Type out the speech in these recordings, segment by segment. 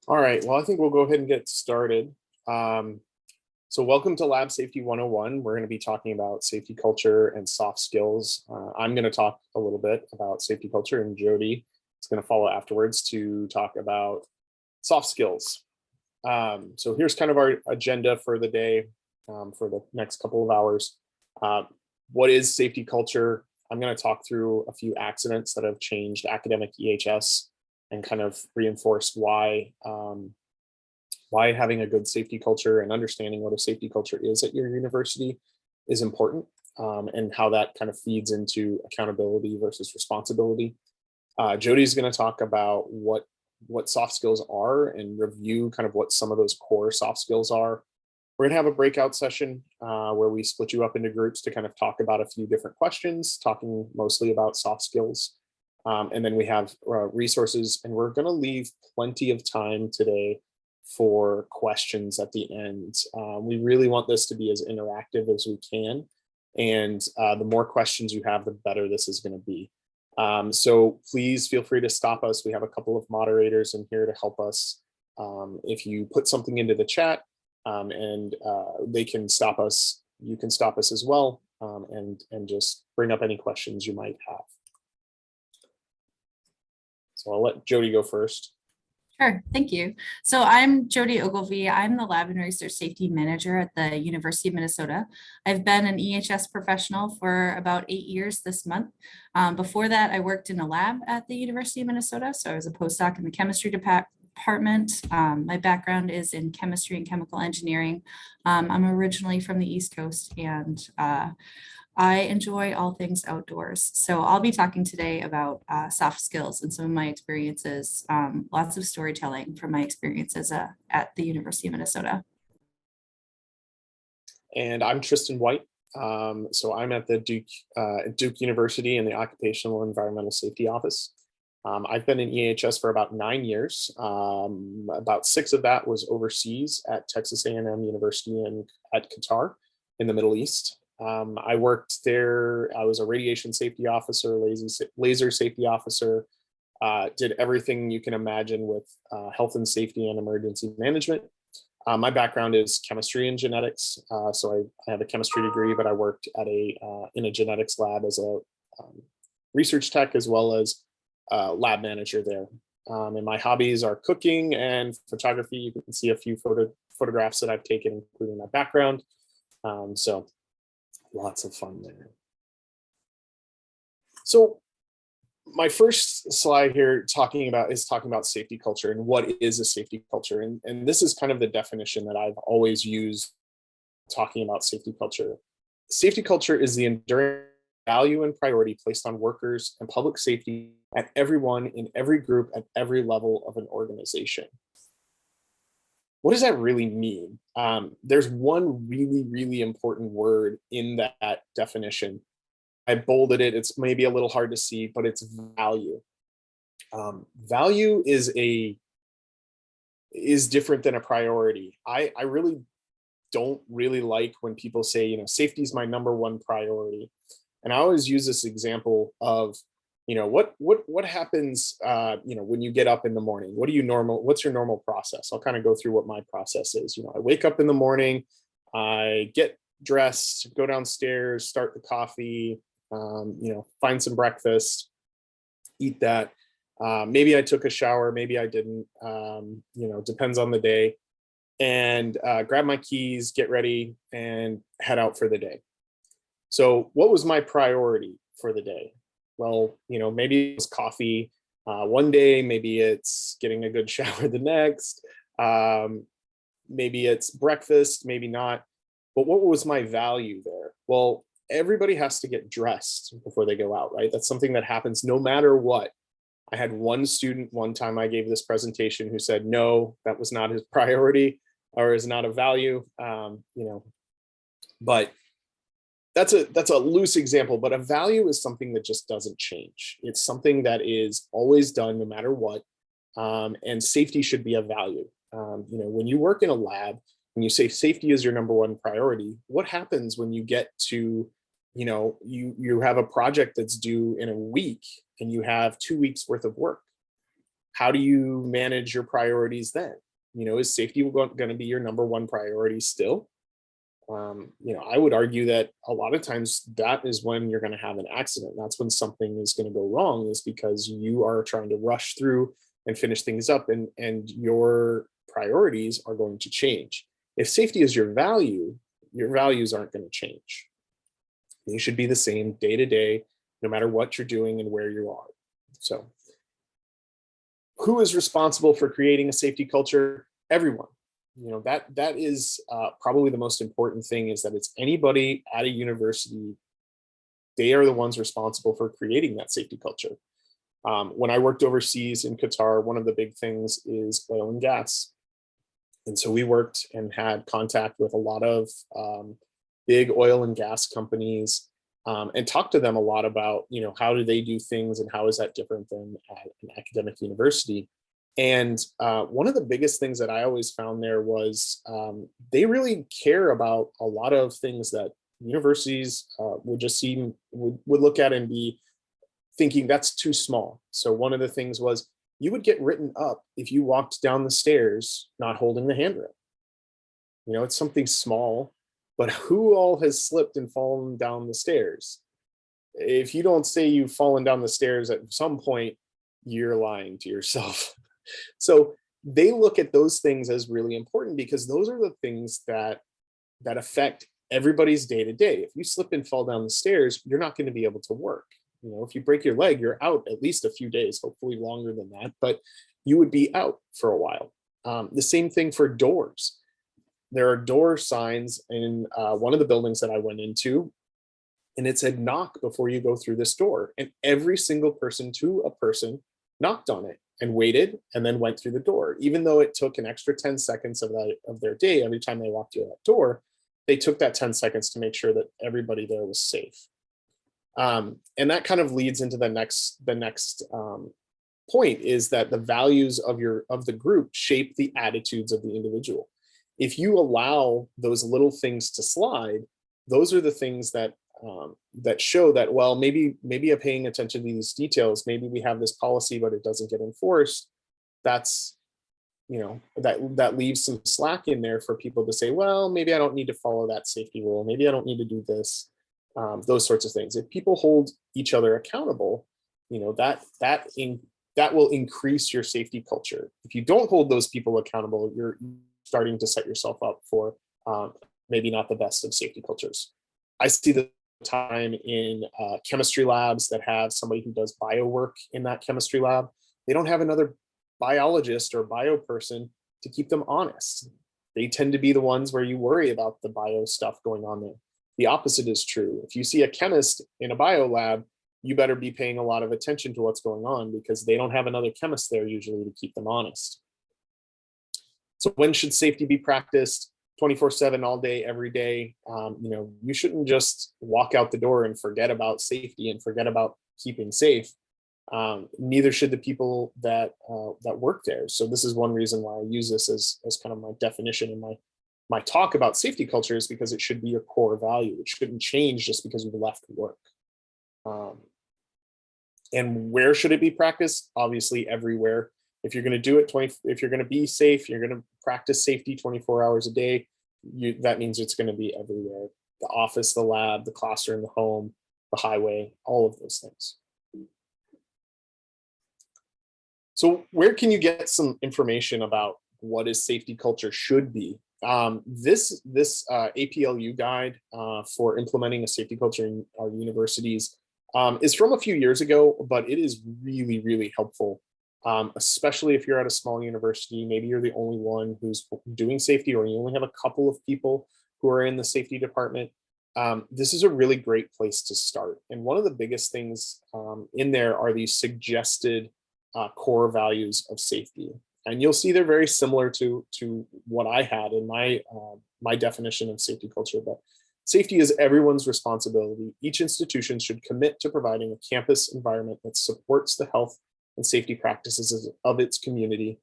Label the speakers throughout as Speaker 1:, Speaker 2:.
Speaker 1: All right, well, I think we'll go ahead and get started. So welcome to Lab Safety 101. We're going to be talking about safety culture and soft skills. I'm going to talk a little bit about safety culture, and Jodi is going to follow afterwards to talk about soft skills. So here's kind of our agenda for the day, for the next couple of hours. What is safety culture? I'm going to talk through a few accidents that have changed academic EHS and kind of reinforce why having a good safety culture and understanding what a safety culture is at your university is important, and how that kind of feeds into accountability versus responsibility. Jodi is going to talk about what soft skills are and review kind of what some of those core soft skills are. We're going to have a breakout session where we split you up into groups to kind of talk about a few different questions, talking mostly about soft skills. And then we have resources, and we're going to leave plenty of time today for questions at the end. We really want this to be as interactive as we can. And the more questions you have, the better this is going to be. So please feel free to stop us. We have a couple of moderators in here to help us. If you put something into the chat, and they can stop us, you can stop us as well, and just bring up any questions you might have. So I'll let Jodi go first.
Speaker 2: Sure, thank you. So I'm Jodi Ogilvie. I'm the Lab and Research Safety Manager at the University of Minnesota. I've been an EHS professional for about 8 years this month. Before that, I worked in a lab at the University of Minnesota. So I was a postdoc in the chemistry department. My background is in chemistry and chemical engineering. I'm originally from the East Coast, and I enjoy all things outdoors. So I'll be talking today about soft skills and some of my experiences, lots of storytelling from my experiences at the University of Minnesota.
Speaker 1: And I'm Tristan White. So I'm at the Duke University in the Occupational Environmental Safety Office. I've been in EHS for about 9 years. About 6 of that was overseas at Texas A&M University at Qatar in the Middle East. I worked there. I was a radiation safety officer, laser safety officer, did everything you can imagine with health and safety and emergency management. My background is chemistry and genetics. So I have a chemistry degree, but I worked at in a genetics lab as a research tech, as well as lab manager there. And my hobbies are cooking and photography. You can see a few photographs that I've taken, including my background. So lots of fun there. So my first slide here talking about safety culture and what is a safety culture. And this is kind of the definition that I've always used talking about safety culture. Safety culture is the enduring value and priority placed on workers and public safety at everyone in every group at every level of an organization. What does that really mean? There's one really, really important word in that definition. I bolded it. It's maybe a little hard to see, but it's value. Value is different than a priority. I really don't really like when people say, safety is my number one priority. And I always use this example of, what happens, when you get up in the morning. What's your normal process? I'll kind of go through what my process is. I wake up in the morning, I get dressed, go downstairs, start the coffee, find some breakfast, eat that. Maybe I took a shower, maybe I didn't, depends on the day, and grab my keys, get ready, and head out for the day. So what was my priority for the day? Well, maybe it was coffee one day, maybe it's getting a good shower the next, maybe it's breakfast, maybe not. But what was my value there? Well, everybody has to get dressed before they go out, right? That's something that happens no matter what. I had one student one time I gave this presentation who said, no, that was not his priority or is not a value, but that's a loose example, but a value is something that just doesn't change. It's something that is always done no matter what. And safety should be a value. When you work in a lab, when you say safety is your number one priority, what happens when you get to, you have a project that's due in a week and you have 2 weeks worth of work? how do you manage your priorities then? Is safety going to be your number one priority still? I would argue that a lot of times that is when you're going to have an accident. That's when something is going to go wrong, is because you are trying to rush through and finish things up, and your priorities are going to change. If safety is your values aren't going to change. They should be the same day to day, no matter what you're doing and where you are. So, who is responsible for creating a safety culture? Everyone. That is probably the most important thing, is that it's anybody at a university. They are the ones responsible for creating that safety culture. When I worked overseas in Qatar, one of the big things is oil and gas. And so we worked and had contact with a lot of big oil and gas companies, and talked to them a lot about, how do they do things and how is that different than at an academic university. And one of the biggest things that I always found there was they really care about a lot of things that universities would look at and be thinking that's too small. So one of the things was, you would get written up if you walked down the stairs not holding the handrail. It's something small, but who all has slipped and fallen down the stairs? If you don't say you've fallen down the stairs at some point, you're lying to yourself. So they look at those things as really important, because those are the things that affect everybody's day to day. If you slip and fall down the stairs, you're not going to be able to work. If you break your leg, you're out at least a few days, hopefully longer than that, but you would be out for a while. The same thing for doors. There are door signs in one of the buildings that I went into, and it said, knock before you go through this door. And every single person to a person knocked on it and waited and then went through the door. Even though it took an extra 10 seconds of their day every time they walked through that door, they took that 10 seconds to make sure that everybody there was safe. And that kind of leads into the next point, is that the values of the group shape the attitudes of the individual. If you allow those little things to slide, those are the things that show that, well, maybe I'm paying attention to these details. Maybe we have this policy, but it doesn't get enforced. That's, that leaves some slack in there for people to say, well, maybe I don't need to follow that safety rule. Maybe I don't need to do this. Those sorts of things. If people hold each other accountable, that will increase your safety culture. If you don't hold those people accountable, you're starting to set yourself up for maybe not the best of safety cultures. I see the time in chemistry labs that have somebody who does bio work in that chemistry lab. They don't have another biologist or bio person to keep them honest. They tend to be the ones where you worry about the bio stuff going on there. The opposite is true. If you see a chemist in a bio lab, you better be paying a lot of attention to what's going on, because they don't have another chemist there usually to keep them honest. So when should safety be practiced? 24/7, all day, every day. You shouldn't just walk out the door and forget about safety and forget about keeping safe. Neither should the people that work there. So this is one reason why I use this as kind of my definition in my talk about safety culture, is because it should be your core value. It shouldn't change just because you've left work. And where should it be practiced? Obviously, everywhere. If you're going to do it if you're going to be safe, you're going to practice safety 24 hours a day. That means it's going to be everywhere: the office, the lab, the classroom, the home, the highway, all of those things. So where can you get some information about what is safety culture should be? This APLU guide for implementing a safety culture in our universities is from a few years ago, but it is really, really helpful, especially if you're at a small university. Maybe you're the only one who's doing safety, or you only have a couple of people who are in the safety department. This is a really great place to start. And one of the biggest things in there are these suggested core values of safety. And you'll see they're very similar to what I had in my definition of safety culture. But safety is everyone's responsibility. Each institution should commit to providing a campus environment that supports the health and safety practices of its community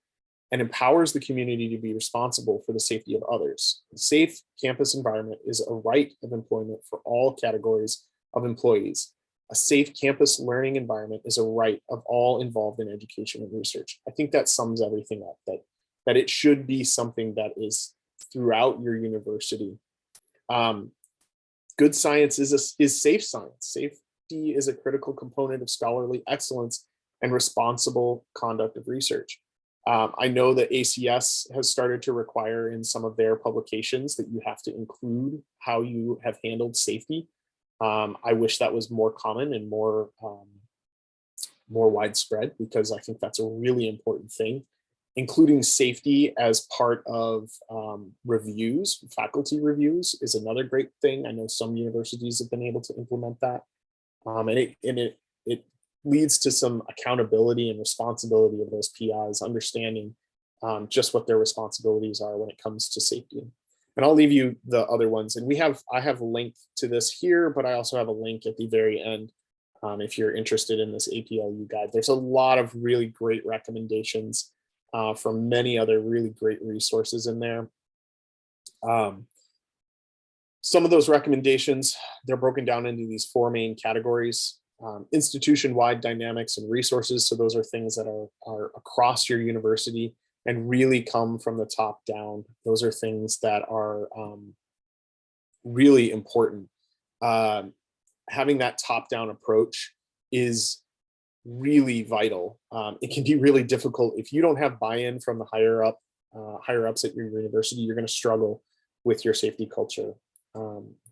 Speaker 1: and empowers the community to be responsible for the safety of others. A safe campus environment is a right of employment for all categories of employees. A safe campus learning environment is a right of all involved in education and research. I think that sums everything up, that it should be something that is throughout your university. Good science is safe science. Safety is a critical component of scholarly excellence and responsible conduct of research. I know that ACS has started to require in some of their publications that you have to include how you have handled safety. I wish that was more common and more widespread, because I think that's a really important thing. Including safety as part of reviews, faculty reviews, is another great thing. I know some universities have been able to implement that, and it leads to some accountability and responsibility of those PIs, understanding just what their responsibilities are when it comes to safety. And I'll leave you the other ones. And I have a link to this here, but I also have a link at the very end if you're interested in this APLU guide. There's a lot of really great recommendations from many other really great resources in there. Some of those recommendations, they're broken down into these 4 main categories: institution-wide dynamics and resources. So those are things that are across your university and really come from the top down. Those are things that are really important. Having that top-down approach is really vital. It can be really difficult if you don't have buy-in from the higher ups at your university. You're going to struggle with your safety culture.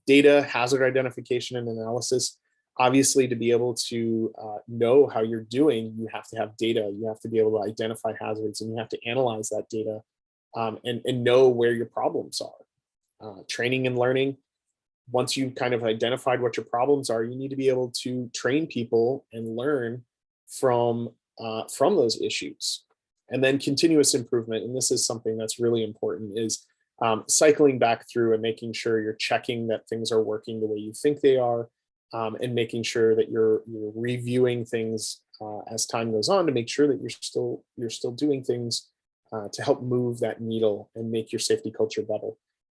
Speaker 1: Data, hazard identification and analysis. Obviously, to be able to know how you're doing, you have to have data. You have to be able to identify hazards, and you have to analyze that data and know where your problems are. Training and learning. Once you've kind of identified what your problems are, you need to be able to train people and learn from those issues. And then continuous improvement, and this is something that's really important, is cycling back through and making sure you're checking that things are working the way you think they are, and making sure that you're reviewing things as time goes on to make sure that you're still doing things to help move that needle and make your safety culture better.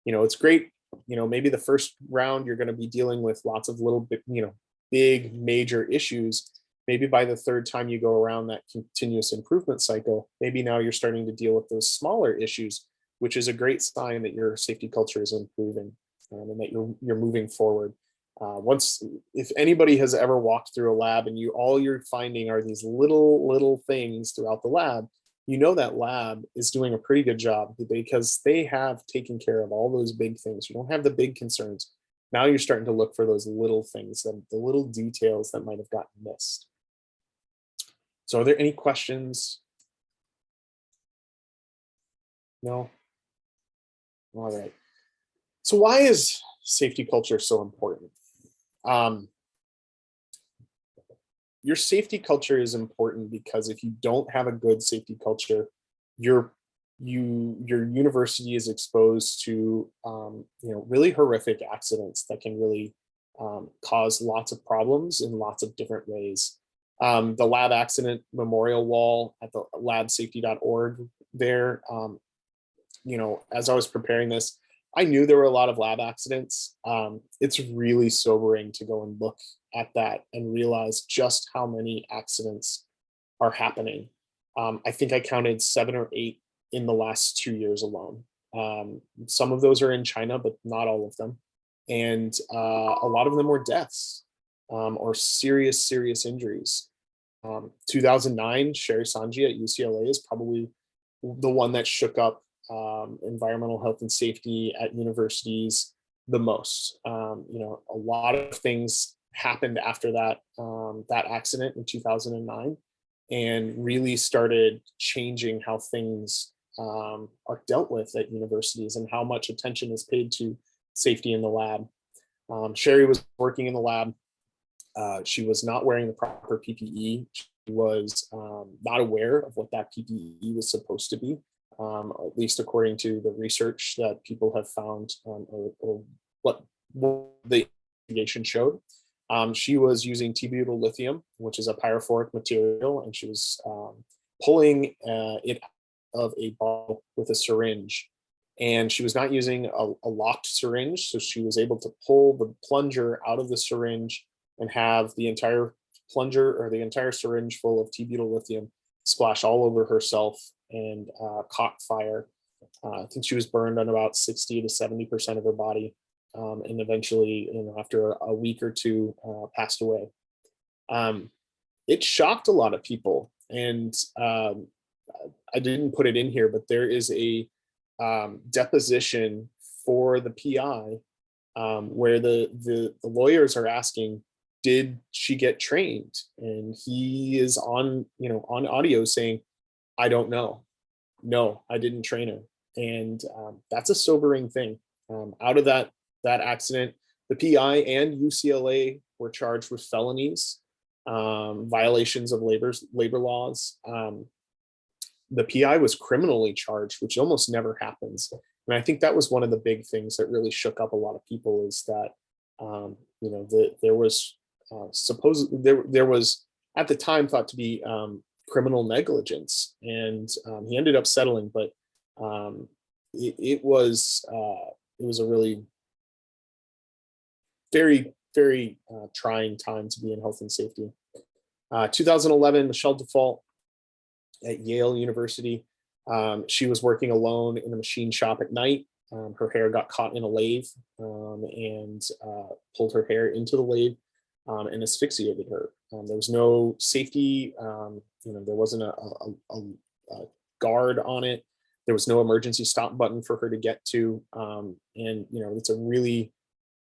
Speaker 1: It's great. Maybe the first round you're going to be dealing with lots of little bit, big major issues. Maybe by the third time you go around that continuous improvement cycle, maybe now you're starting to deal with those smaller issues, which is a great sign that your safety culture is improving and that you're moving forward. If anybody has ever walked through a lab and all you're finding are these little things throughout the lab, that lab is doing a pretty good job because they have taken care of all those big things. You don't have the big concerns. Now you're starting to look for those little things, the little details that might have gotten missed. So are there any questions? No? All right. So why is safety culture so important? Your safety culture is important because if you don't have a good safety culture, your university is exposed to really horrific accidents that can really cause lots of problems in lots of different ways. The lab accident memorial wall at the labsafety.org there, as I was preparing this, I knew there were a lot of lab accidents. It's really sobering to go and look at that and realize just how many accidents are happening. I think I counted 7 or 8 in the last 2 years alone. Some of those are in China, but not all of them. And a lot of them were deaths or serious injuries. 2009, Sherry Sanji at UCLA is probably the one that shook up environmental health and safety at universities the most. A lot of things happened after that accident in 2009 and really started changing how things are dealt with at universities and how much attention is paid to safety in the lab. Sherry was working in the lab. She was not wearing the proper PPE. She was not aware of what that PPE was supposed to be, at least according to the research that people have found, or what the investigation showed. She was using T-butyl lithium, which is a pyrophoric material, and she was pulling it out of a bottle with a syringe. And she was not using a locked syringe, so she was able to pull the plunger out of the syringe and have the entire plunger or the entire syringe full of T-butyl-lithium splash all over herself and caught fire. I think she was burned on about 60 to 70% of her body, and eventually, after a week or two, passed away. It shocked a lot of people, and I didn't put it in here, but there is a deposition for the PI where the lawyers are asking, did she get trained? And he is on audio saying, I don't know. No, I didn't train her. And that's a sobering thing. Out of that accident, the PI and UCLA were charged with felonies, violations of labor laws. The PI was criminally charged, which almost never happens. And I think that was one of the big things that really shook up a lot of people, is that there was there was at the time thought to be criminal negligence, and he ended up settling, but it was a really very, very trying time to be in health and safety. 2011, Michelle Default at Yale University. She was working alone in a machine shop at night. Her hair got caught in a lathe, and pulled her hair into the lathe and asphyxiated her. There was no safety. There wasn't a guard on it. There was no emergency stop button for her to get to. And it's a really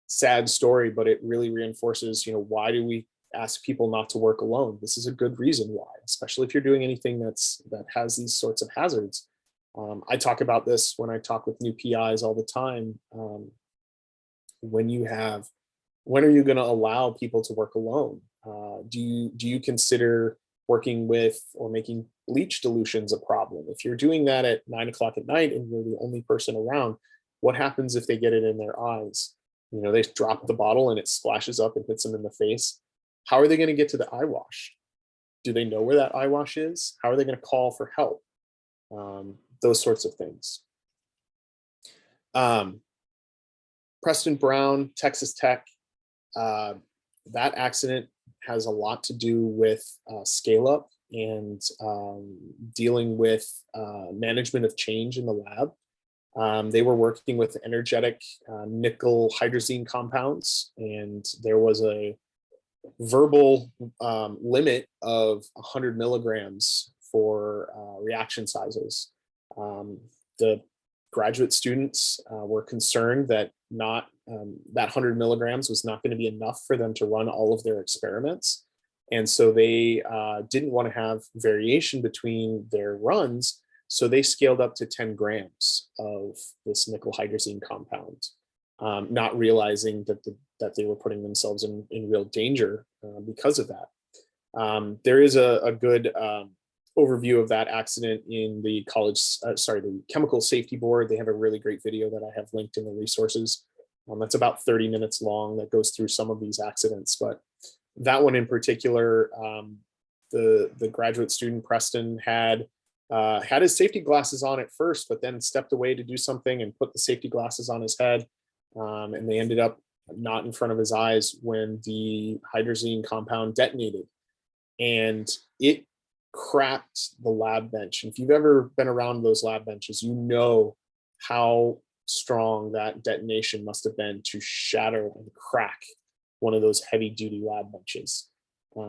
Speaker 1: sad story, but it really reinforces, why do we ask people not to work alone? This is a good reason why, especially if you're doing anything that has these sorts of hazards. I talk about this when I talk with new PIs all the time. When are you going to allow people to work alone? Do you consider working with or making bleach dilutions a problem? If you're doing that at 9 o'clock at night and you're the only person around, what happens if they get it in their eyes? They drop the bottle and it splashes up and hits them in the face. How are they going to get to the eye wash? Do they know where that eye wash is? How are they going to call for help? Those sorts of things. Preston Brown, Texas Tech. That accident has a lot to do with scale up and dealing with management of change in the lab. They were working with energetic nickel hydrazine compounds, and there was a verbal limit of 100 milligrams for reaction sizes. The graduate students were concerned that that 100 milligrams was not going to be enough for them to run all of their experiments. And so they didn't want to have variation between their runs. So they scaled up to 10 grams of this nickel hydrazine compound, not realizing that they were putting themselves in real danger because of that. There is a good overview of that accident in the the Chemical Safety Board. They have a really great video that I have linked in the resources. That's about 30 minutes long, that goes through some of these accidents. But that one in particular, the graduate student Preston had his safety glasses on at first, but then stepped away to do something and put the safety glasses on his head. And they ended up not in front of his eyes when the hydrazine compound detonated, and it cracked the lab bench. And if you've ever been around those lab benches, you know how strong that detonation must have been to shatter and crack one of those heavy duty lab benches.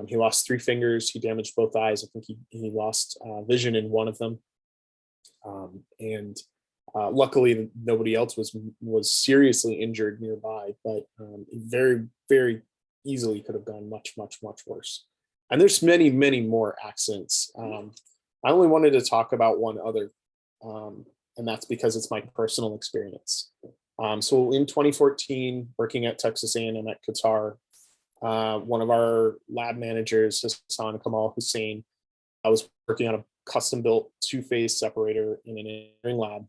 Speaker 1: He lost 3 fingers. He damaged both eyes. I think he lost vision in one of them. And luckily nobody else was seriously injured nearby, but very, very easily could have gone much, much, much worse. And there's many, many more accidents. I only wanted to talk about one other, and that's because it's my personal experience. So in 2014, working at Texas A&M at Qatar, one of our lab managers, Hassan Kamal Hussein, I was working on a custom-built 2-phase separator in an engineering lab.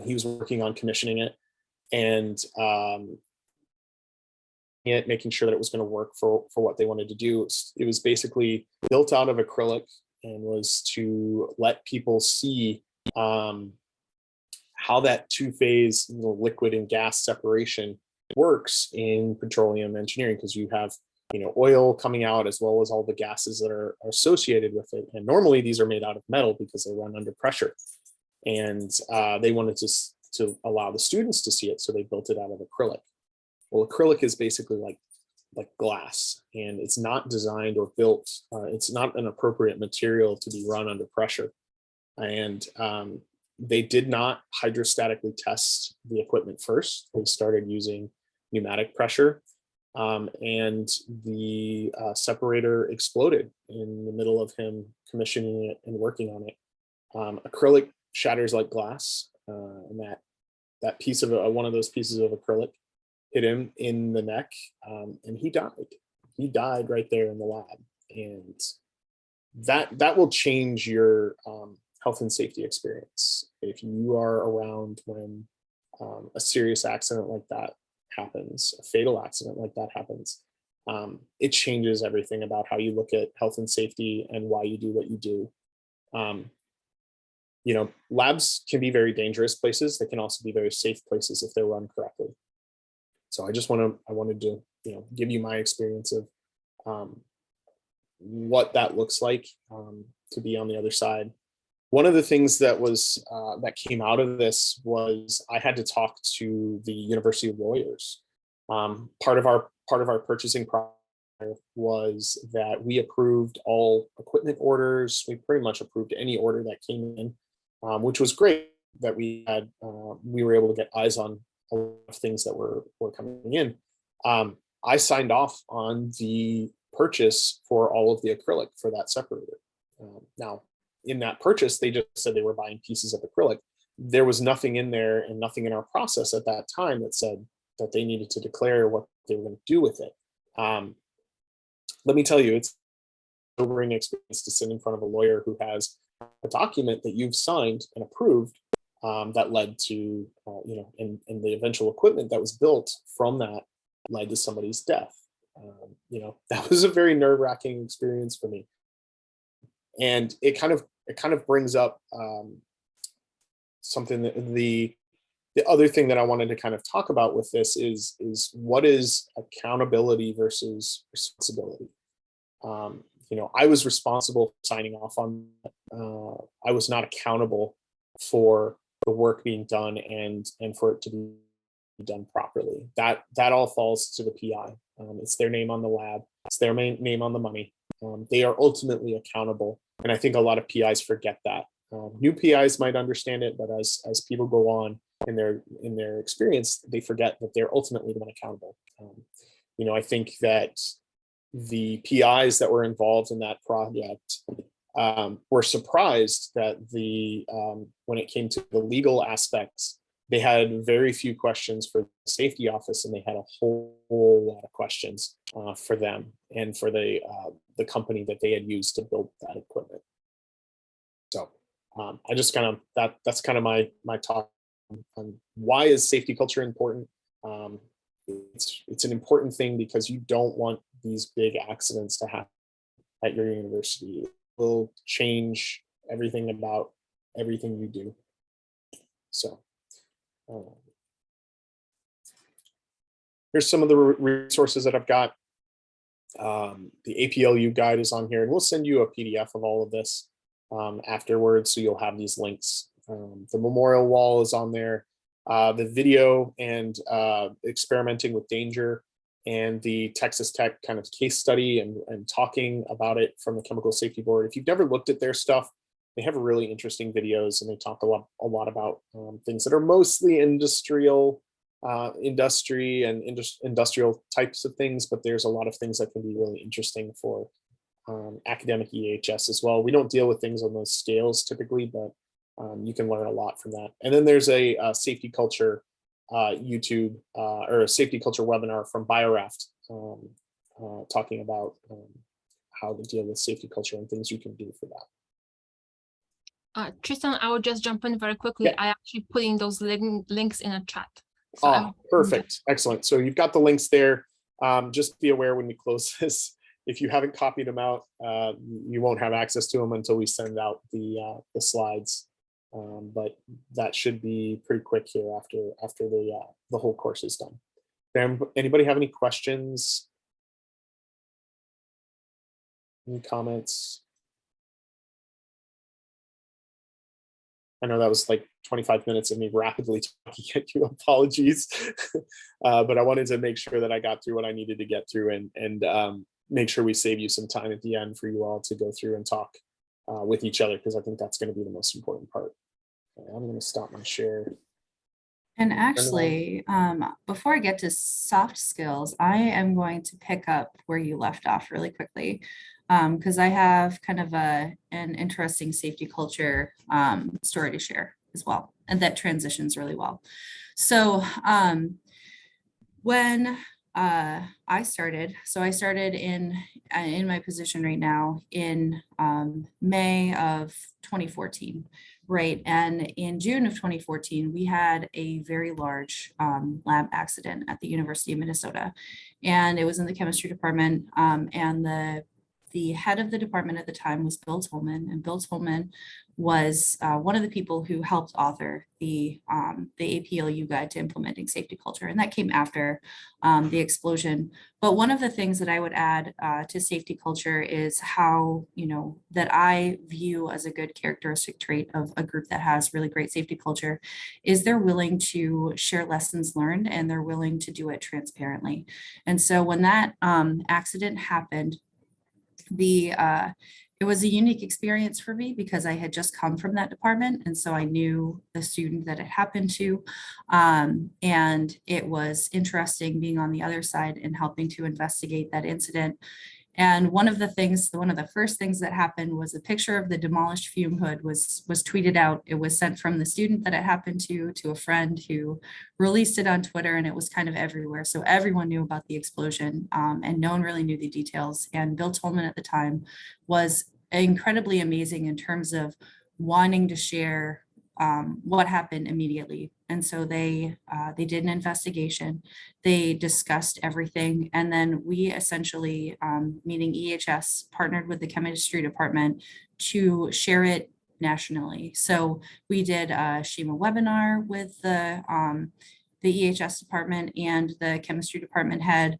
Speaker 1: He was working on commissioning it and making sure that it was going to work for what they wanted to do. It was basically built out of acrylic and was to let people see how that 2-phase liquid and gas separation works in petroleum engineering, because you have, oil coming out as well as all the gases that are associated with it. And normally these are made out of metal because they run under pressure. And they wanted to allow the students to see it, so they built it out of acrylic. Well, acrylic is basically like glass, and it's not designed or built. It's not an appropriate material to be run under pressure. And they did not hydrostatically test the equipment first. They started using pneumatic pressure, and the separator exploded in the middle of him commissioning it and working on it. Acrylic shatters like glass, and that piece of one of those pieces of acrylic hit him in the neck, and he died. He died right there in the lab, and that will change your health and safety experience if you are around when a serious accident like that happens, a fatal accident like that happens. It changes everything about how you look at health and safety and why you do what you do. Labs can be very dangerous places. They can also be very safe places if they're run correctly. So I wanted to, give you my experience of what that looks like, to be on the other side. One of the things that came out of this was I had to talk to the university lawyers. Part of our purchasing process was that we approved all equipment orders. We pretty much approved any order that came in, which was great that we were able to get eyes on a lot of things that were coming in. I signed off on the purchase for all of the acrylic for that separator. Now, in that purchase, they just said they were buying pieces of acrylic. There was nothing in there and nothing in our process at that time that said that they needed to declare what they were going to do with it. Let me tell you, it's a sobering experience to sit in front of a lawyer who has a document that you've signed and approved, that led to, and the eventual equipment that was built from that led to somebody's death. That was a very nerve-wracking experience for me. And it kind of brings up something that the other thing that I wanted to kind of talk about with this is what is accountability versus responsibility. I was responsible for signing off on. I was not accountable for the work being done and for it to be done properly. That all falls to the PI. It's their name on the lab. It's their name on the money. They are ultimately accountable, and I think a lot of PIs forget that. New PIs might understand it, but as people go on in their experience, they forget that they're ultimately the one accountable. I think that the PIs that were involved in that project were surprised that when it came to the legal aspects, they had very few questions for the safety office, and they had a whole lot of questions for them and for the company that they had used to build that equipment. So I just that's kind of my talk on why is safety culture important. It's an important thing because you don't want these big accidents to happen at your university. It will change everything about everything you do. So here's some of the resources that I've got. The APLU guide is on here, and we'll send you a PDF of all of this afterwards, so you'll have these links. The memorial wall is on there. The video and experimenting with danger, and the Texas Tech kind of case study and talking about it from the Chemical Safety Board. If you've never looked at their stuff, they have really interesting videos, and they talk a lot about things that are mostly industry and industrial types of things, but there's a lot of things that can be really interesting for academic EHS as well. We don't deal with things on those scales typically, but you can learn a lot from that. And then there's a safety culture YouTube or a safety culture webinar from BioRaft talking about how to deal with safety culture and things you can do for that.
Speaker 3: Tristan, I will just jump in very quickly.
Speaker 1: Yeah.
Speaker 3: I actually put in those links in a chat. So
Speaker 1: perfect. Excellent. So you've got the links there. Just be aware when we close this, if you haven't copied them out, you won't have access to them until we send out the slides. But that should be pretty quick here after the whole course is done. Anybody have any questions? Any comments? I know that was like 25 minutes of me rapidly talking at you. Apologies. But I wanted to make sure that I got through what I needed to get through and make sure we save you some time at the end for you all to go through and talk with each other, because I think that's going to be the most important part. Okay, I'm going to stop my share.
Speaker 2: And actually, before I get to soft skills, I am going to pick up where you left off really quickly, because I have kind of an interesting safety culture story to share as well, and that transitions really well. So when I started in my position right now in May of 2014. Right. And in June of 2014, we had a very large lab accident at the University of Minnesota. And it was in the chemistry department. And the head of the department at the time was Bill Tolman. And Bill Tolman was one of the people who helped author the APLU guide to implementing safety culture. And that came after the explosion. But one of the things that I would add to safety culture is how, that I view as a good characteristic trait of a group that has really great safety culture is they're willing to share lessons learned and they're willing to do it transparently. And so when that accident happened, it was a unique experience for me because I had just come from that department. And so I knew the student that it happened to. And it was interesting being on the other side and helping to investigate that incident. And one of the first things that happened was a picture of the demolished fume hood was tweeted out. It was sent from the student that it happened to a friend who released it on Twitter, and it was kind of everywhere. So everyone knew about the explosion, and no one really knew the details. And Bill Tolman at the time was incredibly amazing in terms of wanting to share what happened immediately. And so they did an investigation, they discussed everything. And then we essentially, meaning EHS, partnered with the chemistry department to share it nationally. So we did a CSHEMA webinar with the EHS department and the chemistry department head.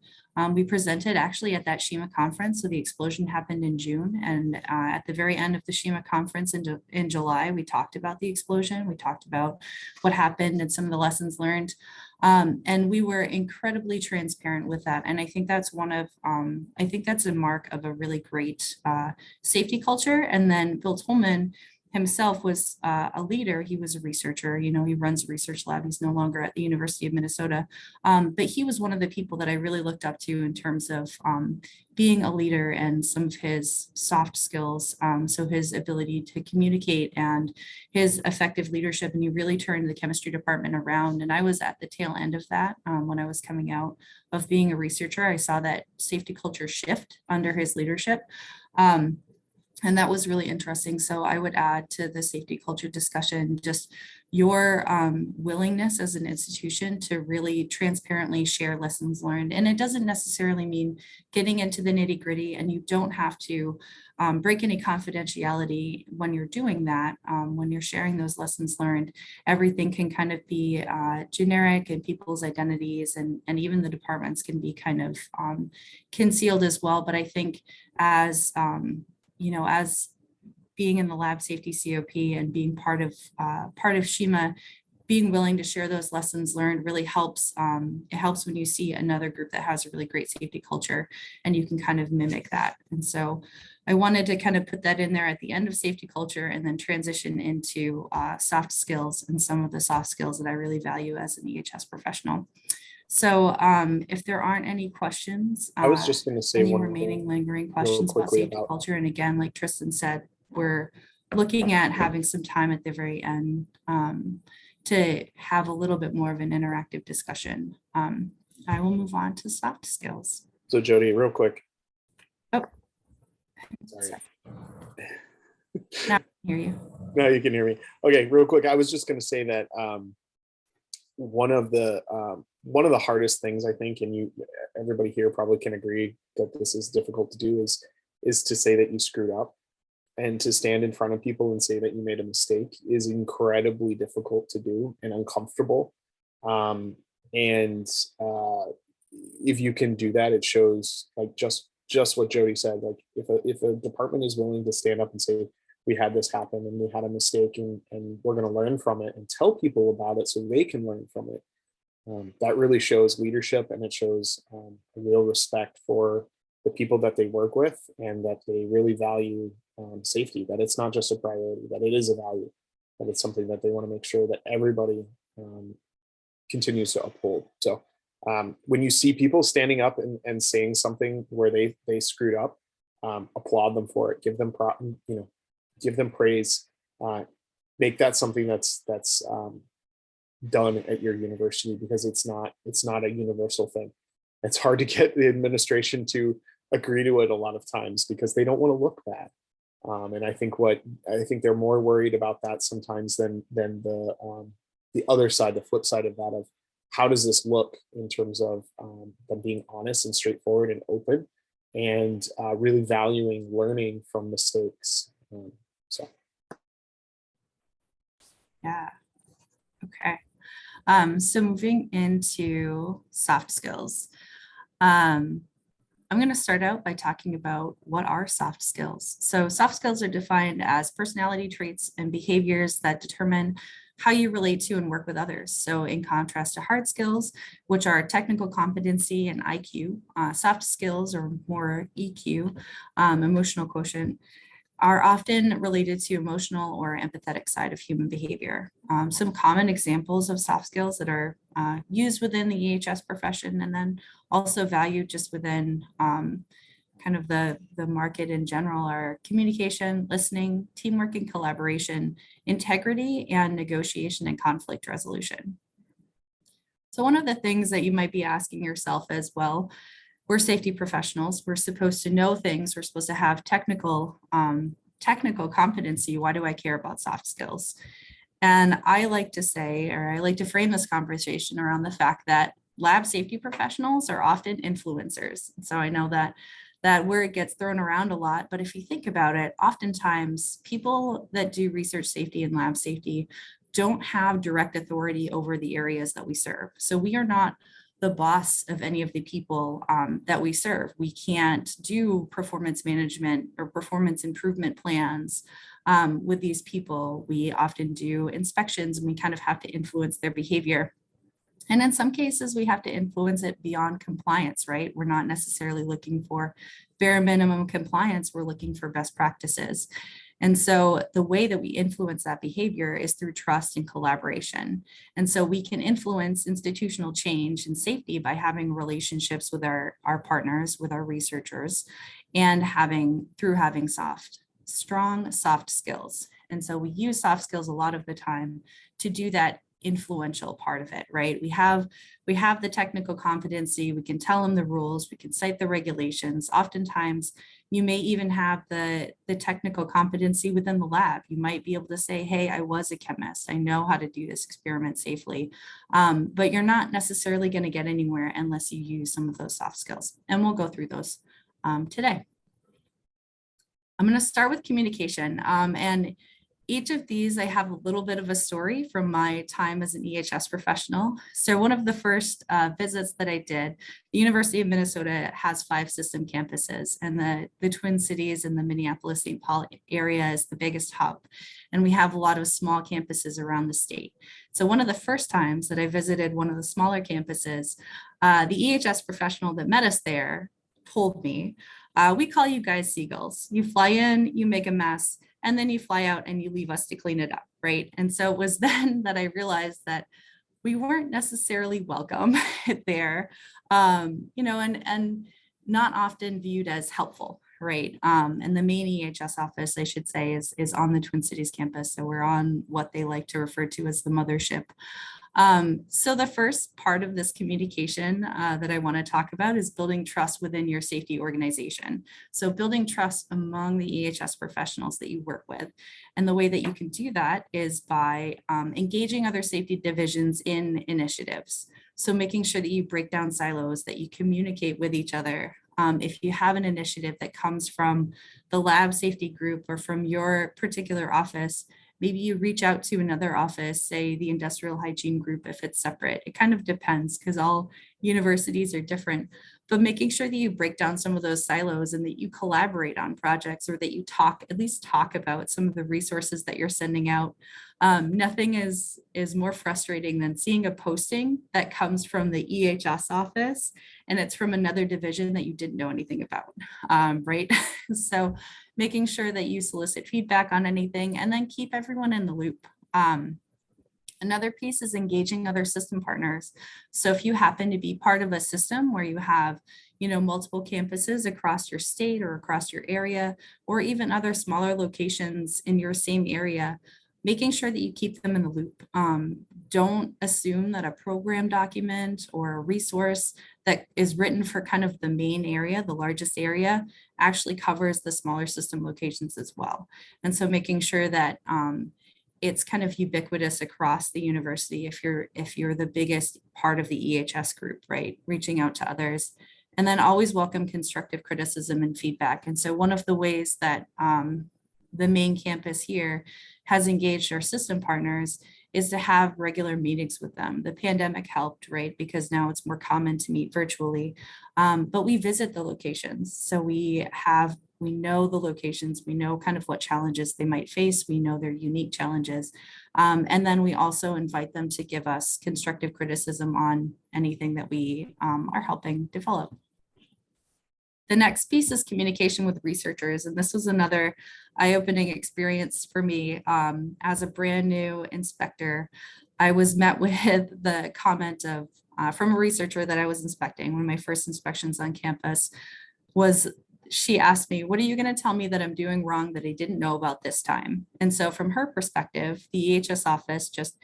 Speaker 2: We presented actually at that CSHEMA conference. So the explosion happened in June. And at the very end of the CSHEMA conference in July, we talked about the explosion. We talked about what happened and some of the lessons learned. And we were incredibly transparent with that. And I think that's I think that's a mark of a really great safety culture. And then Bill Tolman himself was a leader. He was a researcher, he runs a research lab. He's no longer at the University of Minnesota. But he was one of the people that I really looked up to in terms of being a leader and some of his soft skills. So his ability to communicate and his effective leadership. And he really turned the chemistry department around. And I was at the tail end of that when I was coming out of being a researcher. I saw that safety culture shift under his leadership. And that was really interesting. So I would add to the safety culture discussion, just your willingness as an institution to really transparently share lessons learned. And it doesn't necessarily mean getting into the nitty gritty, and you don't have to break any confidentiality when you're doing that. When you're sharing those lessons learned, everything can kind of be generic, and people's identities and even the departments can be kind of concealed as well. But I think as as being in the lab safety COP and being part of CSHEMA, being willing to share those lessons learned really helps. It helps when you see another group that has a really great safety culture and you can kind of mimic that. And so I wanted to kind of put that in there at the end of safety culture and then transition into soft skills and some of the soft skills that I really value as an EHS professional. So if there aren't any questions,
Speaker 1: I was just going to say
Speaker 2: any
Speaker 1: one
Speaker 2: remaining
Speaker 1: thing
Speaker 2: lingering questions about safety culture. And again, like Tristan said, we're looking at having some time at the very end to have a little bit more of an interactive discussion. I will move on to soft skills.
Speaker 1: So Jodi, real quick.
Speaker 2: Oh,
Speaker 1: sorry.
Speaker 2: Now I can hear you.
Speaker 1: Now you can hear me. Okay, real quick. I was just going to say that one of the hardest things, I think, and everybody here probably can agree that this is difficult to do, is to say that you screwed up, and to stand in front of people and say that you made a mistake is incredibly difficult to do and uncomfortable. And if you can do that, it shows like just what Jodi said. Like if a department is willing to stand up and say, we had this happen and we had a mistake, and we're going to learn from it and tell people about it so they can learn from it. That really shows leadership, and it shows a real respect for the people that they work with, and that they really value safety, that it's not just a priority, that it is a value, that it's something that they want to make sure that everybody continues to uphold. So when you see people standing up and saying something where they screwed up, applaud them for it, give them give them praise, make that something that's done at your university, because it's not a universal thing. It's hard to get the administration to agree to it a lot of times because they don't want to look bad. And I think they're more worried about that sometimes than the other side, the flip side of that, of how does this look in terms of them being honest and straightforward and open, and really valuing learning from mistakes. So.
Speaker 2: Yeah. Okay. So moving into soft skills. I'm going to start out by talking about what are soft skills. So soft skills are defined as personality traits and behaviors that determine how you relate to and work with others. So in contrast to hard skills, which are technical competency and IQ, soft skills, or more EQ, emotional quotient, are often related to emotional or empathetic side of human behavior. Some common examples of soft skills that are used within the EHS profession, and then also valued just within kind of the market in general, are communication, listening, teamwork and collaboration, integrity, and negotiation and conflict resolution. So one of the things that you might be asking yourself as well, we're safety professionals. We're supposed to know things. We're supposed to have technical competency. Why do I care about soft skills? And I like to say, or I like to frame this conversation around the fact that lab safety professionals are often influencers. So I know that word gets thrown around a lot, but if you think about it, oftentimes people that do research safety and lab safety don't have direct authority over the areas that we serve. So we are not the boss of any of the people that we serve. We can't do performance management or performance improvement plans with these people. We often do inspections, and we kind of have to influence their behavior. And in some cases, we have to influence it beyond compliance, right? We're not necessarily looking for bare minimum compliance. We're looking for best practices. And so the way that we influence that behavior is through trust and collaboration. And so we can influence institutional change and safety by having relationships with our partners, with our researchers, and having strong soft skills. And so we use soft skills a lot of the time to do that influential part of it, right? We have the technical competency, we can tell them the rules, we can cite the regulations. Oftentimes, you may even have the technical competency within the lab. You might be able to say, hey, I was a chemist. I know how to do this experiment safely. But you're not necessarily going to get anywhere unless you use some of those soft skills. And we'll go through those today. I'm going to start with communication. And each of these, I have a little bit of a story from my time as an EHS professional. So one of the first visits that I did, the University of Minnesota has 5 system campuses, and the Twin Cities and the Minneapolis-St. Paul area is the biggest hub. And we have a lot of small campuses around the state. So one of the first times that I visited one of the smaller campuses, the EHS professional that met us there told me, we call you guys seagulls. You fly in, you make a mess, and then you fly out and you leave us to clean it up, right? And so it was then that I realized that we weren't necessarily welcome there, and not often viewed as helpful, right? And the main EHS office, I should say, is on the Twin Cities campus. So we're on what they like to refer to as the mothership. So the first part of this communication that I want to talk about is building trust within your safety organization. So building trust among the EHS professionals that you work with. And the way that you can do that is by engaging other safety divisions in initiatives. So making sure that you break down silos, that you communicate with each other. If you have an initiative that comes from the lab safety group or from your particular office, Maybe you reach out to another office, say the industrial hygiene group, if it's separate. It kind of depends because all universities are different, but making sure that you break down some of those silos and that you collaborate on projects, or that you at least talk about some of the resources that you're sending out. Nothing is more frustrating than seeing a posting that comes from the EHS office and it's from another division that you didn't know anything about, right? So making sure that you solicit feedback on anything and then keep everyone in the loop. Another piece is engaging other system partners. So if you happen to be part of a system where you have, multiple campuses across your state or across your area, or even other smaller locations in your same area, making sure that you keep them in the loop. Don't assume that a program document or a resource that is written for kind of the main area, the largest area, actually covers the smaller system locations as well. And so making sure that it's kind of ubiquitous across the university if you're the biggest part of the EHS group, right? Reaching out to others. And then always welcome constructive criticism and feedback. And so one of the ways that the main campus here has engaged our system partners is to have regular meetings with them. The pandemic helped, right? Because now it's more common to meet virtually, but we visit the locations. So we know the locations, we know kind of what challenges they might face, we know their unique challenges. And then we also invite them to give us constructive criticism on anything that we are helping develop. The next piece is communication with researchers. And this was another eye-opening experience for me. As a brand new inspector, I was met with the comment of from a researcher that I was inspecting. One of my first inspections on campus was, she asked me, what are you going to tell me that I'm doing wrong that I didn't know about this time? And so from her perspective, the EHS office just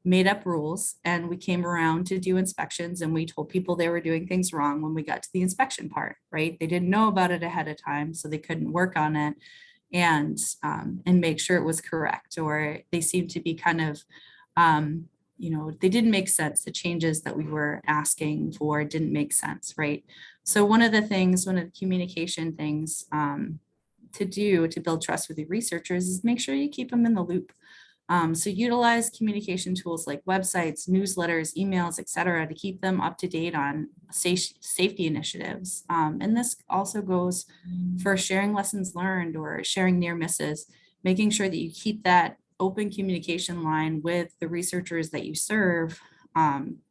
Speaker 2: made up rules, and we came around to do inspections and we told people they were doing things wrong when we got to the inspection part, right? They didn't know about it ahead of time, so they couldn't work on it and make sure it was correct, or they seemed to be kind of, they didn't make sense. The changes that we were asking for didn't make sense, right? So one of the communication things to do to build trust with your researchers is make sure you keep them in the loop. So utilize communication tools like websites, newsletters, emails, et cetera, to keep them up to date on safety initiatives. And this also goes for sharing lessons learned or sharing near misses, making sure that you keep that open communication line with the researchers that you serve.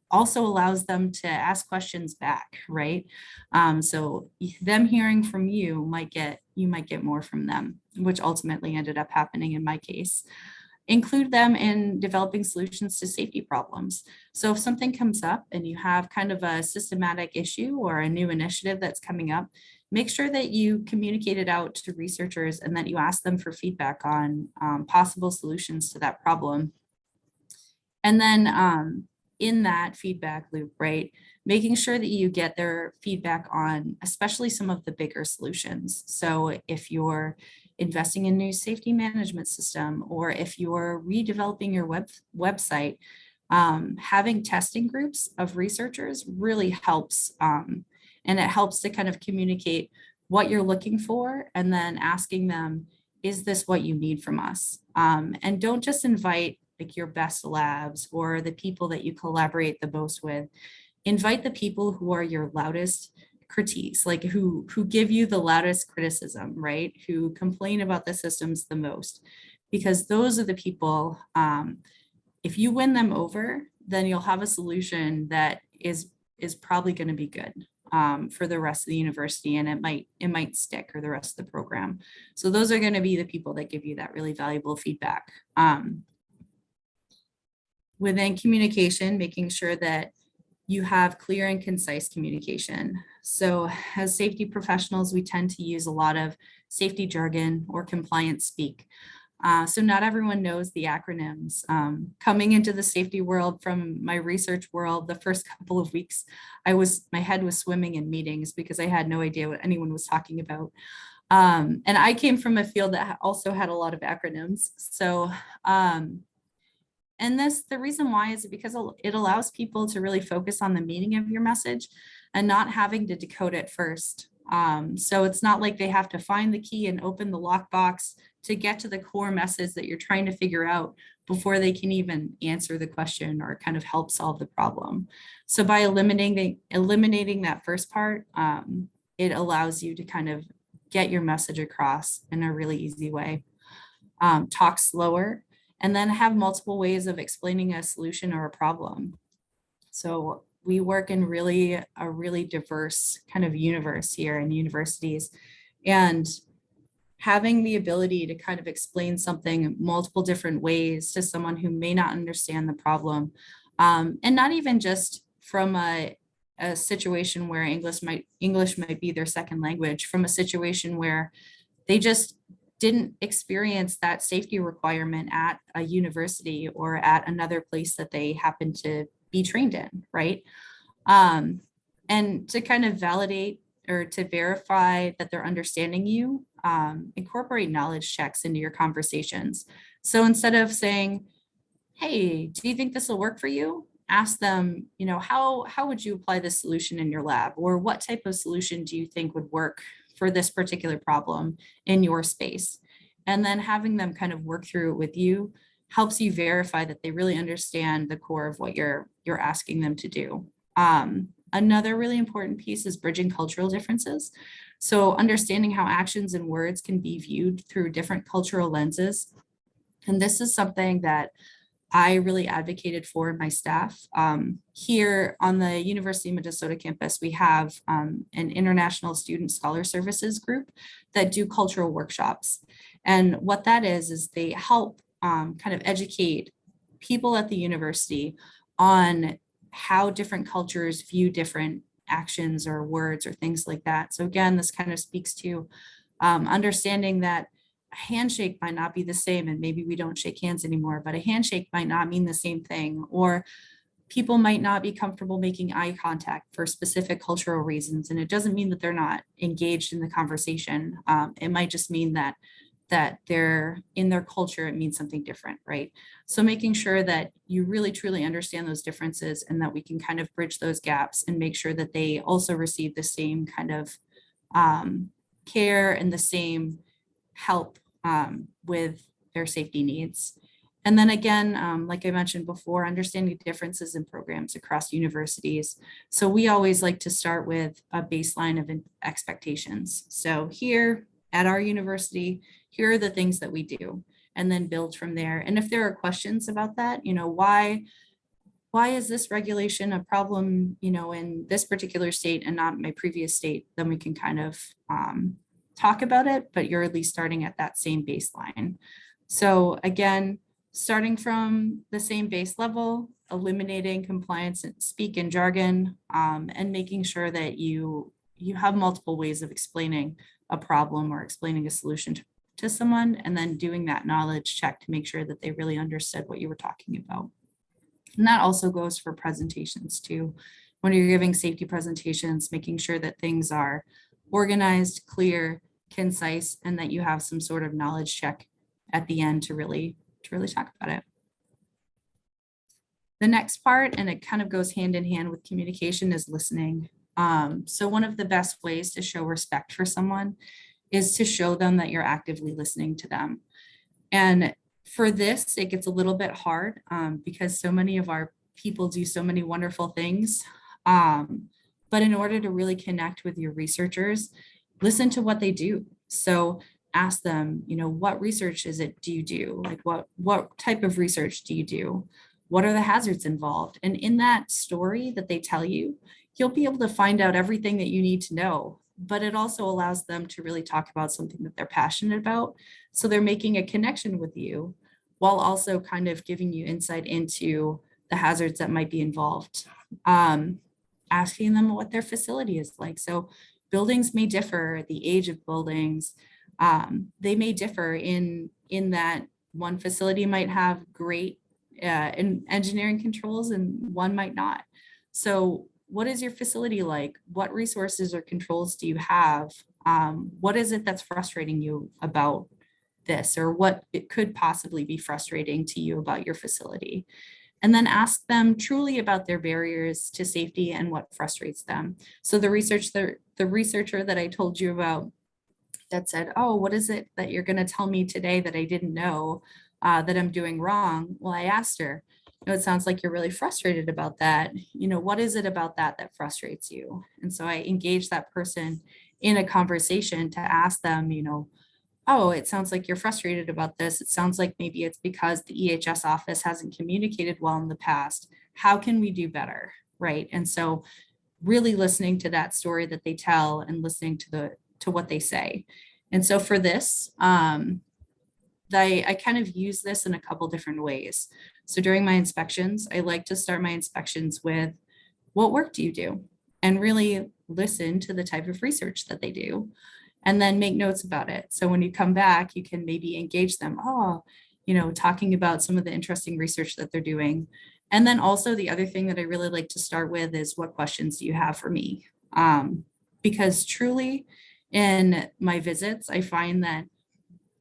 Speaker 2: Also allows them to ask questions back, right? So them hearing from you might get more from them, which ultimately ended up happening in my case. Include them in developing solutions to safety problems. So if something comes up and you have kind of a systematic issue or a new initiative that's coming up, make sure that you communicate it out to researchers and that you ask them for feedback on possible solutions to that problem. And then in that feedback loop, right, making sure that you get their feedback on especially some of the bigger solutions. So if you're investing in a new safety management system, or if you're redeveloping your website, having testing groups of researchers really helps. And it helps to kind of communicate what you're looking for and then asking them, is this what you need from us? And don't just invite like your best labs or the people that you collaborate the most with. Invite the people who are your loudest critiques, like who give you the loudest criticism, right? Who complain about the systems the most, because those are the people, if you win them over, then you'll have a solution that is probably going to be good for the rest of the university, and it might stick, or the rest of the program. So those are going to be the people that give you that really valuable feedback. Within communication, making sure that you have clear and concise communication. So as safety professionals, we tend to use a lot of safety jargon or compliance speak. So not everyone knows the acronyms. Coming into the safety world from my research world, the first couple of weeks, my head was swimming in meetings because I had no idea what anyone was talking about. And I came from a field that also had a lot of acronyms. So, and the reason why is because it allows people to really focus on the meaning of your message and not having to decode it first. So it's not like they have to find the key and open the lockbox to get to the core message that you're trying to figure out before they can even answer the question or kind of help solve the problem. So by eliminating that first part, it allows you to kind of get your message across in a really easy way. Talk slower, and then have multiple ways of explaining a solution or a problem. So we work in a really diverse kind of universe here in universities, and having the ability to kind of explain something multiple different ways to someone who may not understand the problem, and not even just from a situation where English might be their second language, from a situation where they just didn't experience that safety requirement at a university or at another place that they happen to be trained in, right? And to kind of validate or to verify that they're understanding you, incorporate knowledge checks into your conversations. So instead of saying, hey, do you think this will work for you? Ask them, how would you apply this solution in your lab? Or what type of solution do you think would work for this particular problem in your space? And then having them kind of work through it with you helps you verify that they really understand the core of what you're asking them to do. Another really important piece is bridging cultural differences. So understanding how actions and words can be viewed through different cultural lenses. And this is something that I really advocated for in my staff. Here on the University of Minnesota campus, we have an international student scholar services group that do cultural workshops. And what that is they help kind of educate people at the university on how different cultures view different actions or words or things like that. So again, this kind of speaks to understanding that a handshake might not be the same, and maybe we don't shake hands anymore, but a handshake might not mean the same thing, or people might not be comfortable making eye contact for specific cultural reasons. And it doesn't mean that they're not engaged in the conversation. It might just mean that they're in their culture, it means something different, right? So making sure that you really truly understand those differences and that we can kind of bridge those gaps and make sure that they also receive the same kind of care and the same help with their safety needs. And then again, like I mentioned before, understanding differences in programs across universities. So we always like to start with a baseline of expectations. So here at our university, here are the things that we do, and then build from there. And if there are questions about that, why is this regulation a problem, in this particular state and not my previous state, then we can kind of talk about it, but you're at least starting at that same baseline. So again, starting from the same base level, eliminating compliance and speak and jargon, and making sure that you have multiple ways of explaining a problem or explaining a solution to someone, and then doing that knowledge check to make sure that they really understood what you were talking about. And that also goes for presentations too. When you're giving safety presentations, making sure that things are organized, clear, concise, and that you have some sort of knowledge check at the end to really talk about it. The next part, and it kind of goes hand in hand with communication, is listening. So one of the best ways to show respect for someone is to show them that you're actively listening to them. And for this, it gets a little bit hard because so many of our people do so many wonderful things. But in order to really connect with your researchers, listen to what they do. So ask them, what research do you do? Like what type of research do you do? What are the hazards involved? And in that story that they tell you, you'll be able to find out everything that you need to know. But it also allows them to really talk about something that they're passionate about. So they're making a connection with you while also kind of giving you insight into the hazards that might be involved. Asking them what their facility is like. So buildings may differ, the age of buildings, they may differ in that one facility might have great engineering controls and one might not. So what is your facility like? What resources or controls do you have? What is it that's frustrating you about this, or what it could possibly be frustrating to you about your facility? And then ask them truly about their barriers to safety and what frustrates them. So the researcher that I told you about that said, oh, what is it that you're going to tell me today that I didn't know that I'm doing wrong? Well, I asked her, it sounds like you're really frustrated about that. What is it about that that frustrates you? And so I engaged that person in a conversation to ask them, oh, it sounds like you're frustrated about this. It sounds like maybe it's because the EHS office hasn't communicated well in the past. How can we do better? Right. And so really listening to that story that they tell and listening to what they say. And so for this, I kind of use this in a couple different ways. So during my inspections, I like to start my inspections with, what work do you do? And really listen to the type of research that they do, and then make notes about it. So when you come back, you can maybe engage them, talking about some of the interesting research that they're doing. And then also the other thing that I really like to start with is, what questions do you have for me? Because truly in my visits, I find that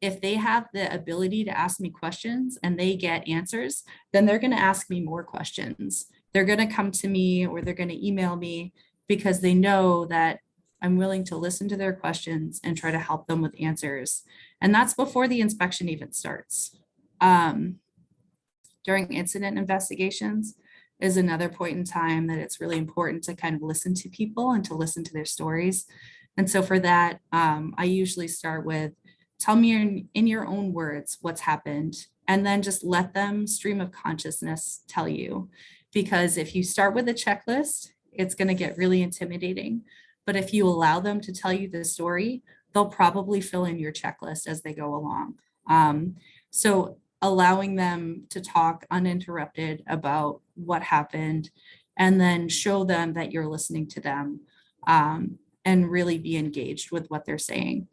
Speaker 2: if they have the ability to ask me questions and they get answers, then they're going to ask me more questions. They're going to come to me or they're going to email me because they know that I'm willing to listen to their questions and try to help them with answers. And that's before the inspection even starts. During incident investigations is another point in time that it's really important to kind of listen to people and to listen to their stories. And so for that, I usually start with, tell me in your own words what's happened, and then just let them stream of consciousness tell you. Because if you start with a checklist, it's going to get really intimidating. But if you allow them to tell you the story, they'll probably fill in your checklist as they go along. So allowing them to talk uninterrupted about what happened, and then show them that you're listening to them, and really be engaged with what they're saying.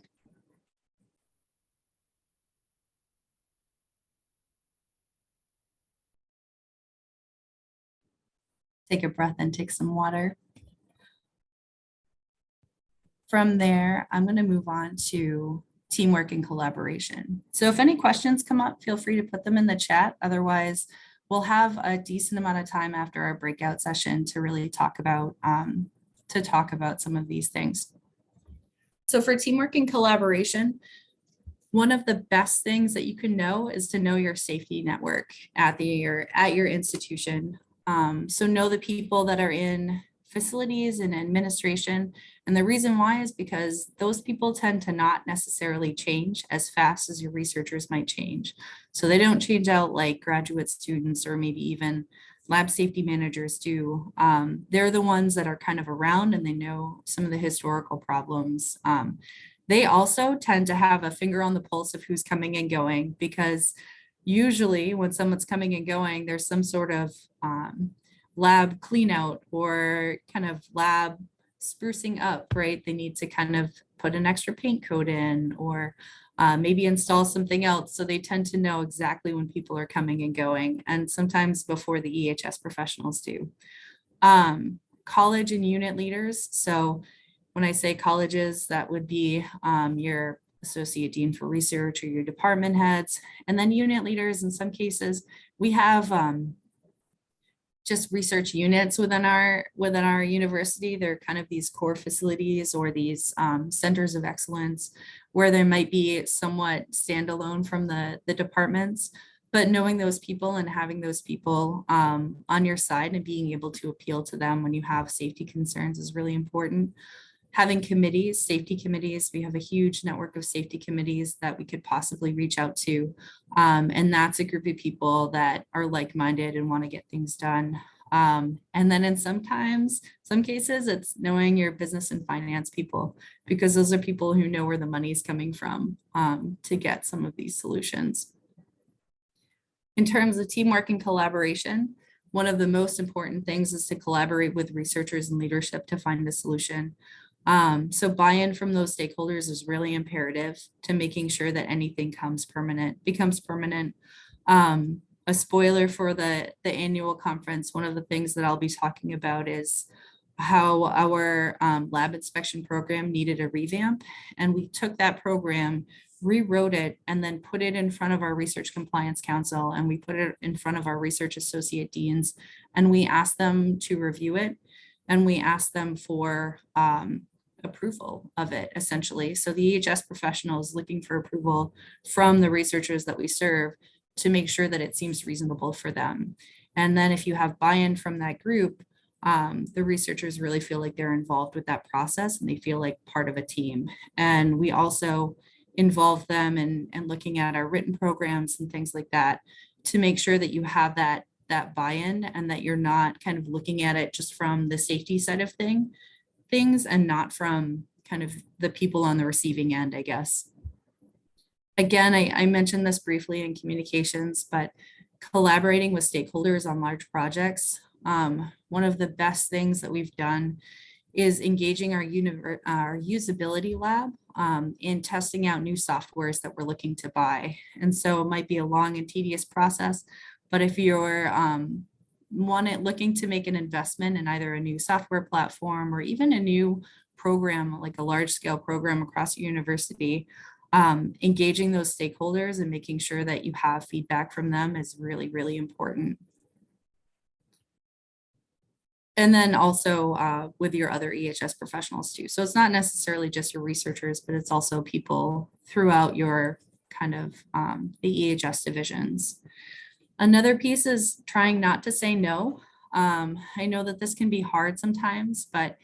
Speaker 2: Take a breath and take some water. From there, I'm going to move on to teamwork and collaboration. So if any questions come up, feel free to put them in the chat. Otherwise, we'll have a decent amount of time after our breakout session to really talk about some of these things. So for teamwork and collaboration, one of the best things that you can know is to know your safety network at your institution. So know the people that are in facilities and administration. And the reason why is because those people tend to not necessarily change as fast as your researchers might change. So they don't change out like graduate students or maybe even lab safety managers do. They're the ones that are kind of around and they know some of the historical problems. They also tend to have a finger on the pulse of who's coming and going, because usually when someone's coming and going, there's some sort of lab clean out or kind of lab sprucing up, right? They need to kind of put an extra paint coat in or maybe install something else. So they tend to know exactly when people are coming and going, and sometimes before the EHS professionals do. College and unit leaders. So when I say colleges, that would be your associate dean for research or your department heads. And then unit leaders, in some cases, we have just research units within our university. They're kind of these core facilities or these centers of excellence where they might be somewhat standalone from the departments. But knowing those people and having those people on your side and being able to appeal to them when you have safety concerns is really important. Having committees, safety committees, we have a huge network of safety committees that we could possibly reach out to. And that's a group of people that are like-minded and want to get things done. And then in some cases, it's knowing your business and finance people, because those are people who know where the money is coming from to get some of these solutions. In terms of teamwork and collaboration, one of the most important things is to collaborate with researchers and leadership to find a solution. So buy-in from those stakeholders is really imperative to making sure that anything becomes permanent. A spoiler for the annual conference, one of the things that I'll be talking about is how our lab inspection program needed a revamp. And we took that program, rewrote it, and then put it in front of our Research Compliance Council, and we put it in front of our research associate deans, and we asked them to review it, and we asked them for approval of it, essentially. So the EHS professional is looking for approval from the researchers that we serve to make sure that it seems reasonable for them. And then if you have buy-in from that group, the researchers really feel like they're involved with that process and they feel like part of a team. And we also involve them in looking at our written programs and things like that to make sure that you have that buy-in and that you're not kind of looking at it just from the safety side of things and not from kind of the people on the receiving end, I guess. Again, I mentioned this briefly in communications, but collaborating with stakeholders on large projects. One of the best things that we've done is engaging our usability lab in testing out new softwares that we're looking to buy. And so it might be a long and tedious process, but if you're looking to make an investment in either a new software platform or even a new program, like a large scale program across your university, engaging those stakeholders and making sure that you have feedback from them is really, really important. And then also with your other EHS professionals too. So it's not necessarily just your researchers, but it's also people throughout your kind of the EHS divisions. Another piece is trying not to say no. I know that this can be hard sometimes, but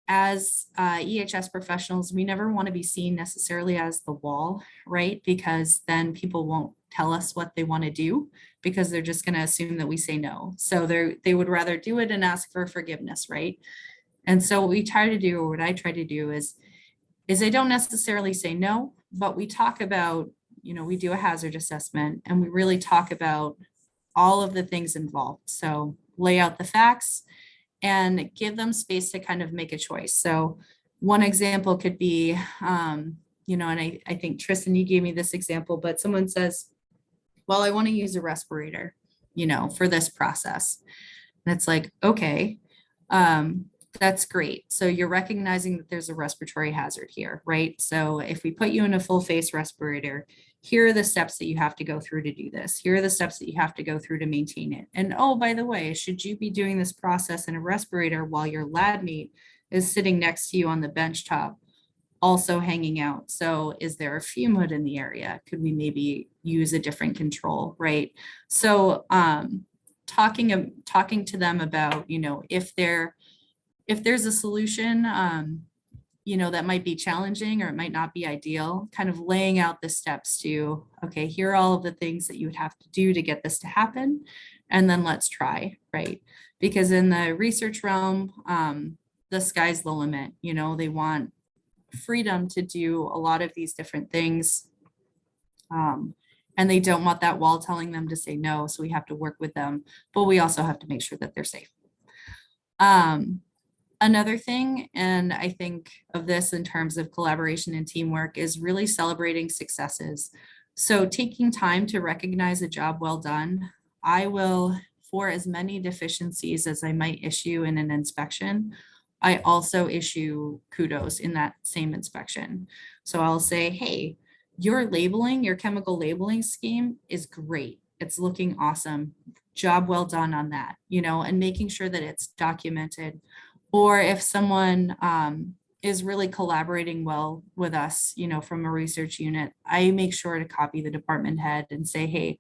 Speaker 2: as EHS professionals, we never want to be seen necessarily as the wall, right? Because then people won't tell us what they want to do because they're just going to assume that we say no. So they would rather do it and ask for forgiveness, right? And so what we try to do, or what I try to do is I don't necessarily say no, but we talk about, we do a hazard assessment and we really talk about all of the things involved. So lay out the facts and give them space to kind of make a choice. So one example could be, and I think Tristan, you gave me this example, but someone says, well, I want to use a respirator, for this process. And it's like, okay, that's great. So you're recognizing that there's a respiratory hazard here, right? So if we put you in a full face respirator, here are the steps that you have to go through to do this. Here are the steps that you have to go through to maintain it. And oh, by the way, should you be doing this process in a respirator while your lab mate is sitting next to you on the bench top, also hanging out? So is there a fume hood in the area? Could we maybe use a different control, right? So talking to them about, if there's a solution, that might be challenging or it might not be ideal, kind of laying out the steps to, okay, here are all of the things that you would have to do to get this to happen. And then let's try, right? Because in the research realm, the sky's the limit. They want freedom to do a lot of these different things. And they don't want that wall telling them to say no. So we have to work with them, but we also have to make sure that they're safe. Another thing, and I think of this in terms of collaboration and teamwork, is really celebrating successes. So taking time to recognize a job well done. I will, for as many deficiencies as I might issue in an inspection, I also issue kudos in that same inspection. So I'll say, hey, your chemical labeling scheme is great. It's looking awesome. Job well done on that, and making sure that it's documented. Or if someone is really collaborating well with us, from a research unit, I make sure to copy the department head and say, hey,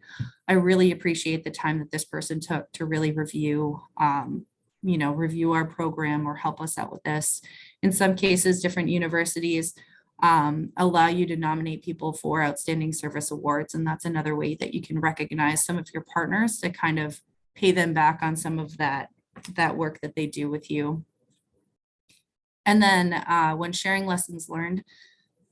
Speaker 2: I really appreciate the time that this person took to really review our program or help us out with this. In some cases, different universities allow you to nominate people for outstanding service awards. And that's another way that you can recognize some of your partners to kind of pay them back on some of that work that they do with you. And then when sharing lessons learned,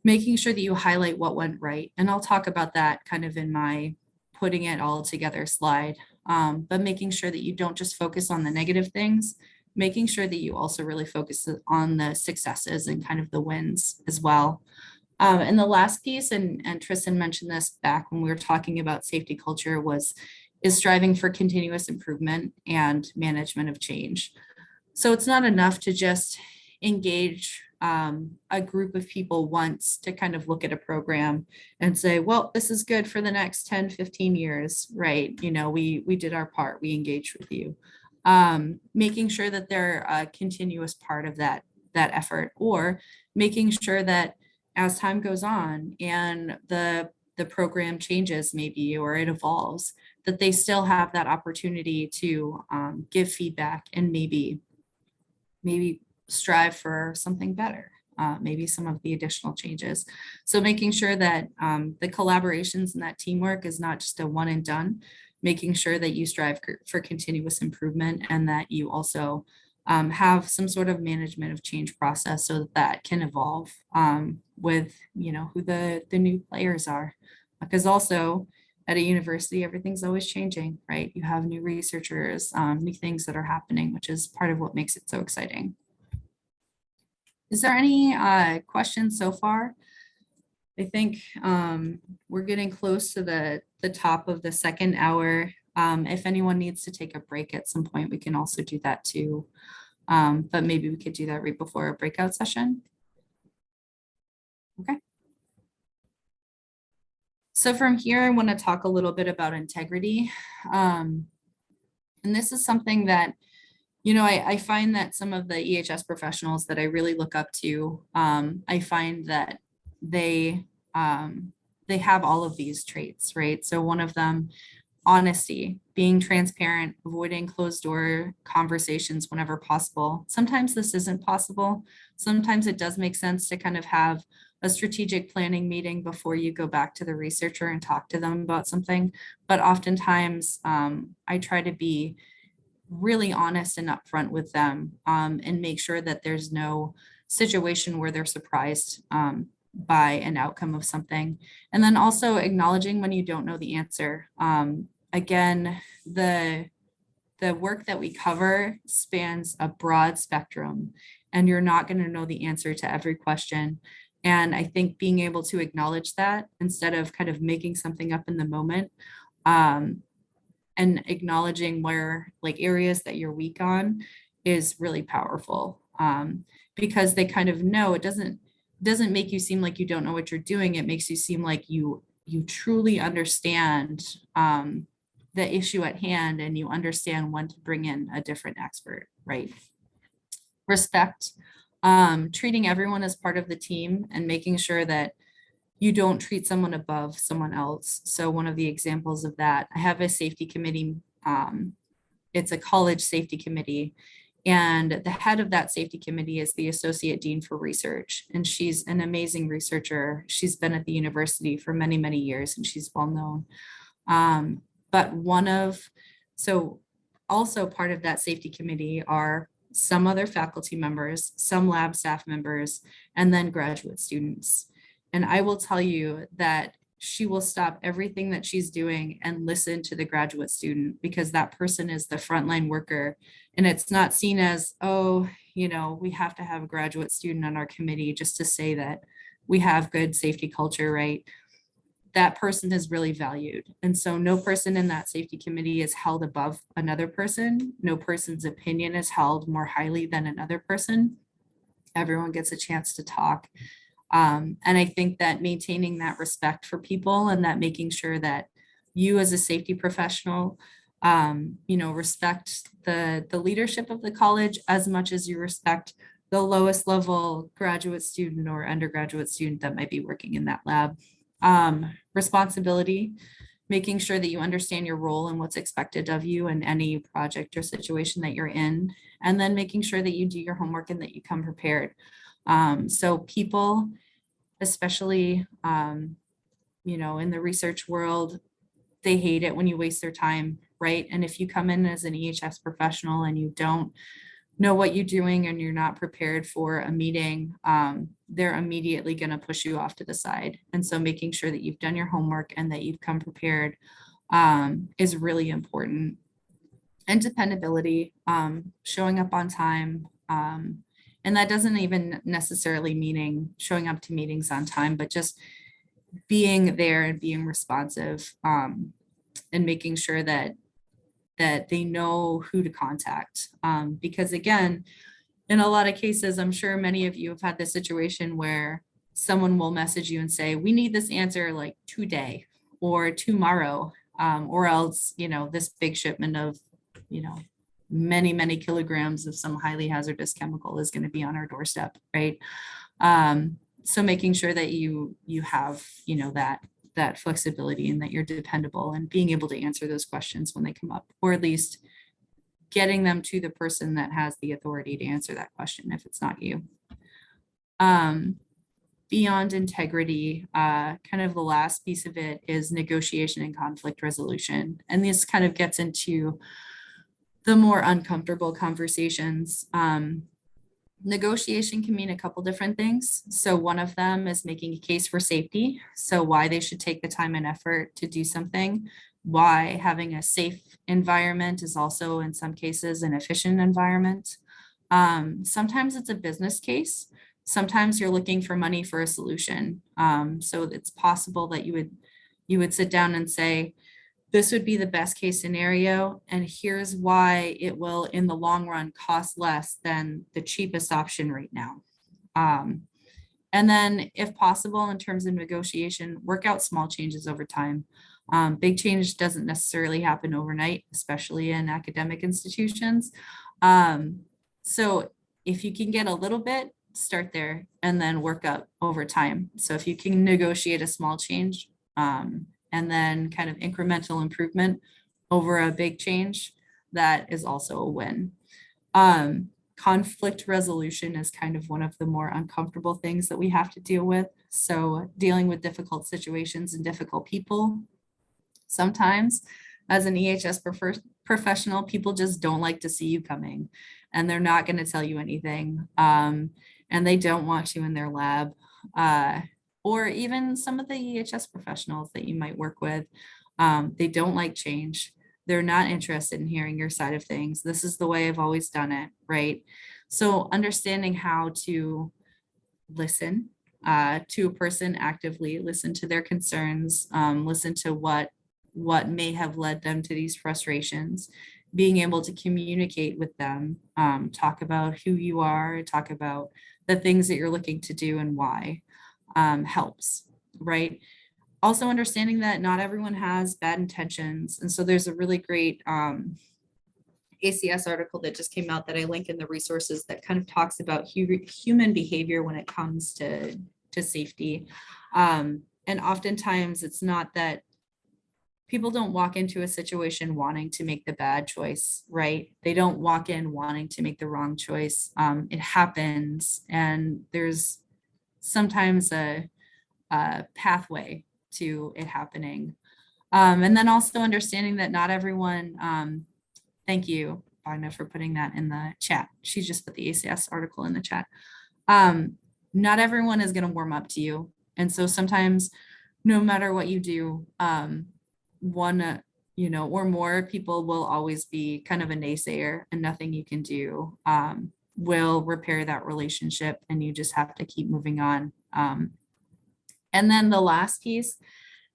Speaker 2: making sure that you highlight what went right. And I'll talk about that kind of in my putting it all together slide, but making sure that you don't just focus on the negative things, making sure that you also really focus on the successes and kind of the wins as well. And the last piece, and Tristan mentioned this back when we were talking about safety culture, is striving for continuous improvement and management of change. So it's not enough to just engage a group of people once to kind of look at a program and say, well, this is good for the next 10, 15 years, right? We did our part, we engaged with you. Making sure that they're a continuous part of that that effort, or making sure that as time goes on and the program changes maybe, or it evolves, that they still have that opportunity to give feedback and maybe strive for something better, maybe some of the additional changes. So making sure that the collaborations and that teamwork is not just a one and done, making sure that you strive for continuous improvement, and that you also have some sort of management of change process so that that can evolve with, you know, who the new players are. Because also at a university, everything's always changing, right? You have new researchers, new things that are happening, which is part of what makes it so exciting. Is there any questions so far? I think we're getting close to the top of the second hour. If anyone needs to take a break at some point, we can also do that too. But maybe we could do that right before a breakout session. Okay. So from here, I want to talk a little bit about integrity. And this is something that, you know, I find that some of the EHS professionals that I really look up to, I find that they have all of these traits, right? So one of them, honesty, being transparent, avoiding closed door conversations whenever possible. Sometimes this isn't possible. Sometimes it does make sense to kind of have a strategic planning meeting before you go back to the researcher and talk to them about something. But oftentimes I try to be really honest and upfront with them and make sure that there's no situation where they're surprised by an outcome of something. And then also acknowledging when you don't know the answer. Again, the work that we cover spans a broad spectrum, and you're not going to know the answer to every question. And I think being able to acknowledge that instead of kind of making something up in the moment, and acknowledging where, like, areas that you're weak on is really powerful, because they kind of know it doesn't make you seem like you don't know what you're doing. It makes you seem like you truly understand the issue at hand, and you understand when to bring in a different expert, right? Respect, treating everyone as part of the team and making sure that you don't treat someone above someone else. So one of the examples of that, I have a safety committee. It's a college safety committee, and the head of that safety committee is the associate dean for research. And she's an amazing researcher. She's been at the university for many, many years, and she's well known. But so also part of that safety committee are some other faculty members, some lab staff members, and then graduate students. And I will tell you that she will stop everything that she's doing and listen to the graduate student, because that person is the frontline worker. And it's not seen as, oh, you know, we have to have a graduate student on our committee just to say that we have good safety culture, right? That person is really valued. And so no person in that safety committee is held above another person. No person's opinion is held more highly than another person. Everyone gets a chance to talk. And I think that maintaining that respect for people, and that making sure that you as a safety professional, you know, respect the leadership of the college as much as you respect the lowest level graduate student or undergraduate student that might be working in that lab. Responsibility, making sure that you understand your role and what's expected of you in any project or situation that you're in, and then making sure that you do your homework and that you come prepared. So people, especially, you know, in the research world, they hate it when you waste their time, right? And if you come in as an EHS professional and you don't know what you're doing and you're not prepared for a meeting, they're immediately going to push you off to the side. And so making sure that you've done your homework and that you've come prepared is really important. And dependability, showing up on time. And that doesn't even necessarily meaning showing up to meetings on time, but just being there and being responsive, and making sure that they know who to contact. Because again, in a lot of cases, I'm sure many of you have had this situation where someone will message you and say, we need this answer like today or tomorrow, or else, you know, this big shipment of, you know, many, many kilograms of some highly hazardous chemical is going to be on our doorstep, right? So making sure that you have, you know, that flexibility and that you're dependable and being able to answer those questions when they come up, or at least getting them to the person that has the authority to answer that question if it's not you. Beyond integrity, kind of the last piece of it is negotiation and conflict resolution. And this kind of gets into the more uncomfortable conversations. Negotiation can mean a couple different things. So one of them is making a case for safety. So why they should take the time and effort to do something, why having a safe environment is also in some cases an efficient environment. Sometimes it's a business case. Sometimes you're looking for money for a solution. So it's possible that you would sit down and say, this would be the best case scenario, and here's why it will in the long run cost less than the cheapest option right now. And then if possible, in terms of negotiation, work out small changes over time. Big change doesn't necessarily happen overnight, especially in academic institutions. So if you can get a little bit, start there and then work up over time. So if you can negotiate a small change, and then kind of incremental improvement over a big change, that is also a win. Conflict resolution is kind of one of the more uncomfortable things that we have to deal with. So dealing with difficult situations and difficult people. Sometimes as an EHS professional, people just don't like to see you coming, and they're not going to tell you anything. And they don't want you in their lab. Or even some of the EHS professionals that you might work with, they don't like change. They're not interested in hearing your side of things. This is the way I've always done it, right? So understanding how to listen to a person actively, listen to their concerns, listen to what may have led them to these frustrations, being able to communicate with them, talk about who you are, talk about the things that you're looking to do and why. Helps, right? Also understanding that not everyone has bad intentions. And so there's a really great ACS article that just came out that I link in the resources that kind of talks about human behavior when it comes to safety. And oftentimes it's not that people don't walk into a situation wanting to make the bad choice, right? They don't walk in wanting to make the wrong choice. It happens, and there's sometimes a pathway to it happening. And then also understanding that not everyone, thank you, Bogna, for putting that in the chat. She just put the ACS article in the chat. Not everyone is going to warm up to you. And so sometimes no matter what you do, one, you know, or more people will always be kind of a naysayer, and nothing you can do will repair that relationship, and you just have to keep moving on. And then the last piece,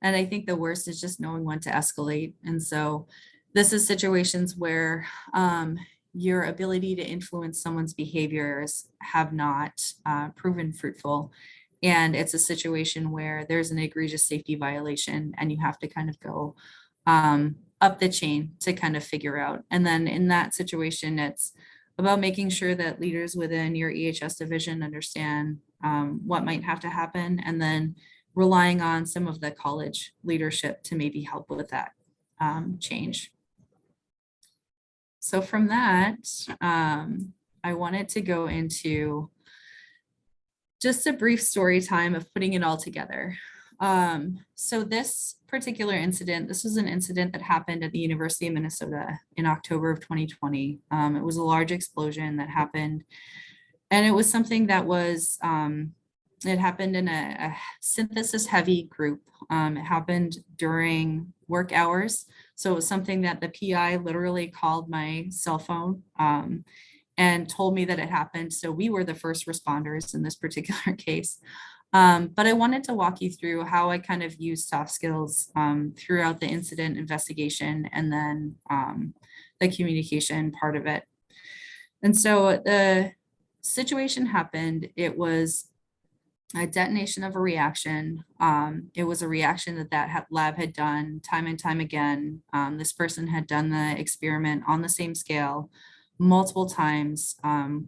Speaker 2: and I think the worst, is just knowing when to escalate. And so this is situations where your ability to influence someone's behaviors have not proven fruitful. And it's a situation where there's an egregious safety violation, and you have to kind of go up the chain to kind of figure out. And then in that situation, it's about making sure that leaders within your EHS division understand what might have to happen, and then relying on some of the college leadership to maybe help with that change. So from that, I wanted to go into just a brief story time of putting it all together. So this particular incident, this was an incident that happened at the University of Minnesota in October of 2020. It was a large explosion that happened, and it was something that was, it happened in a synthesis heavy group. It happened during work hours. So it was something that the PI literally called my cell phone and told me that it happened. So we were the first responders in this particular case. But I wanted to walk you through how I kind of used soft skills throughout the incident investigation, and then the communication part of it. And so the situation happened. It was a detonation of a reaction. It was a reaction that lab had done time and time again. This person had done the experiment on the same scale multiple times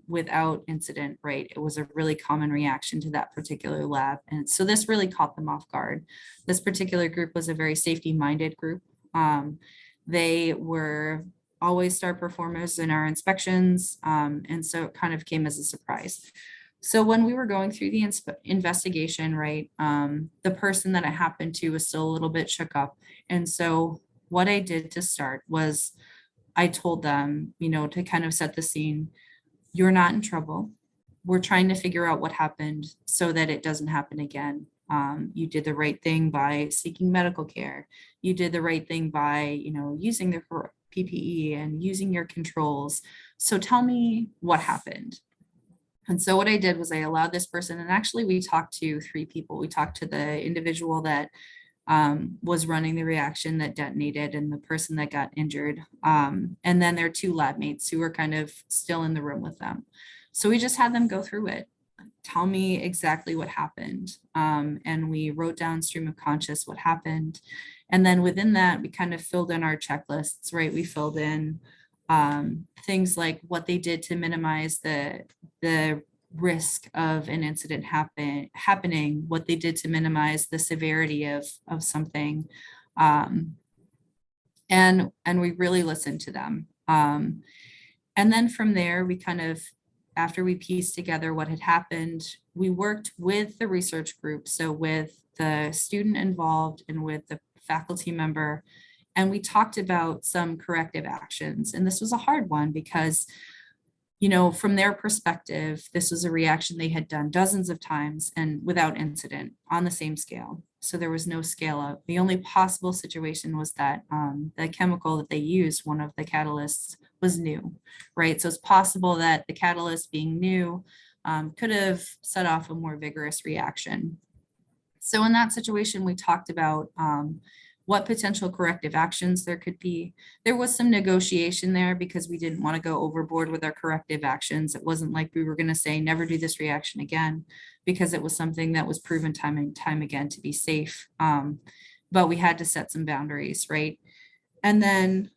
Speaker 2: without incident, right? It was a really common reaction to that particular lab. And so this really caught them off guard. This particular group was a very safety-minded group. They were always star performers in our inspections. And so it kind of came as a surprise. So when we were going through the investigation, right, the person that it happened to was still a little bit shook up. And so what I did to start was I told them, you know, to kind of set the scene, you're not in trouble. We're trying to figure out what happened so that it doesn't happen again. You did the right thing by seeking medical care. You did the right thing by, you know, using the PPE and using your controls. So tell me what happened. And so what I did was I allowed this person, and actually we talked to 3 people. We talked to the individual that was running the reaction that detonated and the person that got injured. And then their 2 lab mates who were kind of still in the room with them. So we just had them go through it. Tell me exactly what happened. And we wrote down stream of conscious what happened. And then within that, we kind of filled in our checklists, right? We filled in things like what they did to minimize the risk of an incident happening, what they did to minimize the severity of something. And we really listened to them. And then from there, we kind of, after we pieced together what had happened, we worked with the research group, so with the student involved and with the faculty member, and we talked about some corrective actions. And this was a hard one because, you know, from their perspective, this was a reaction they had done dozens of times and without incident on the same scale. So there was no scale up. The only possible situation was that the chemical that they used, one of the catalysts, was new, right? So it's possible that the catalyst being new could have set off a more vigorous reaction. So in that situation, we talked about what potential corrective actions there could be. There was some negotiation there because we didn't want to go overboard with our corrective actions. It wasn't like we were going to say, never do this reaction again, because it was something that was proven time and time again to be safe. But we had to set some boundaries, right? And then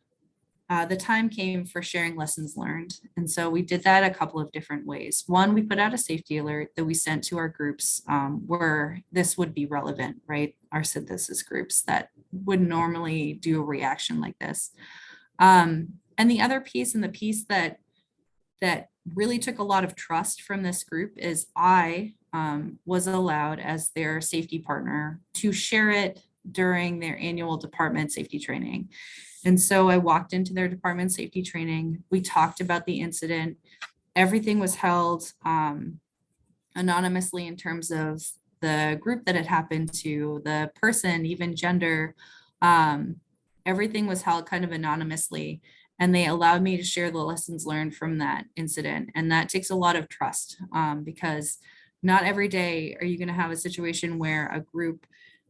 Speaker 2: the time came for sharing lessons learned. And so we did that a couple of different ways. One, we put out a safety alert that we sent to our groups where this would be relevant, right? Our synthesis groups that would normally do a reaction like this. And the other piece, and the piece that really took a lot of trust from this group, is I was allowed as their safety partner to share it during their annual department safety training. And so I walked into their department safety training. We talked about the incident. Everything was held anonymously in terms of the group that it happened to, the person, even gender. Everything was held kind of anonymously. And they allowed me to share the lessons learned from that incident. And that takes a lot of trust because not every day are you going to have a situation where a group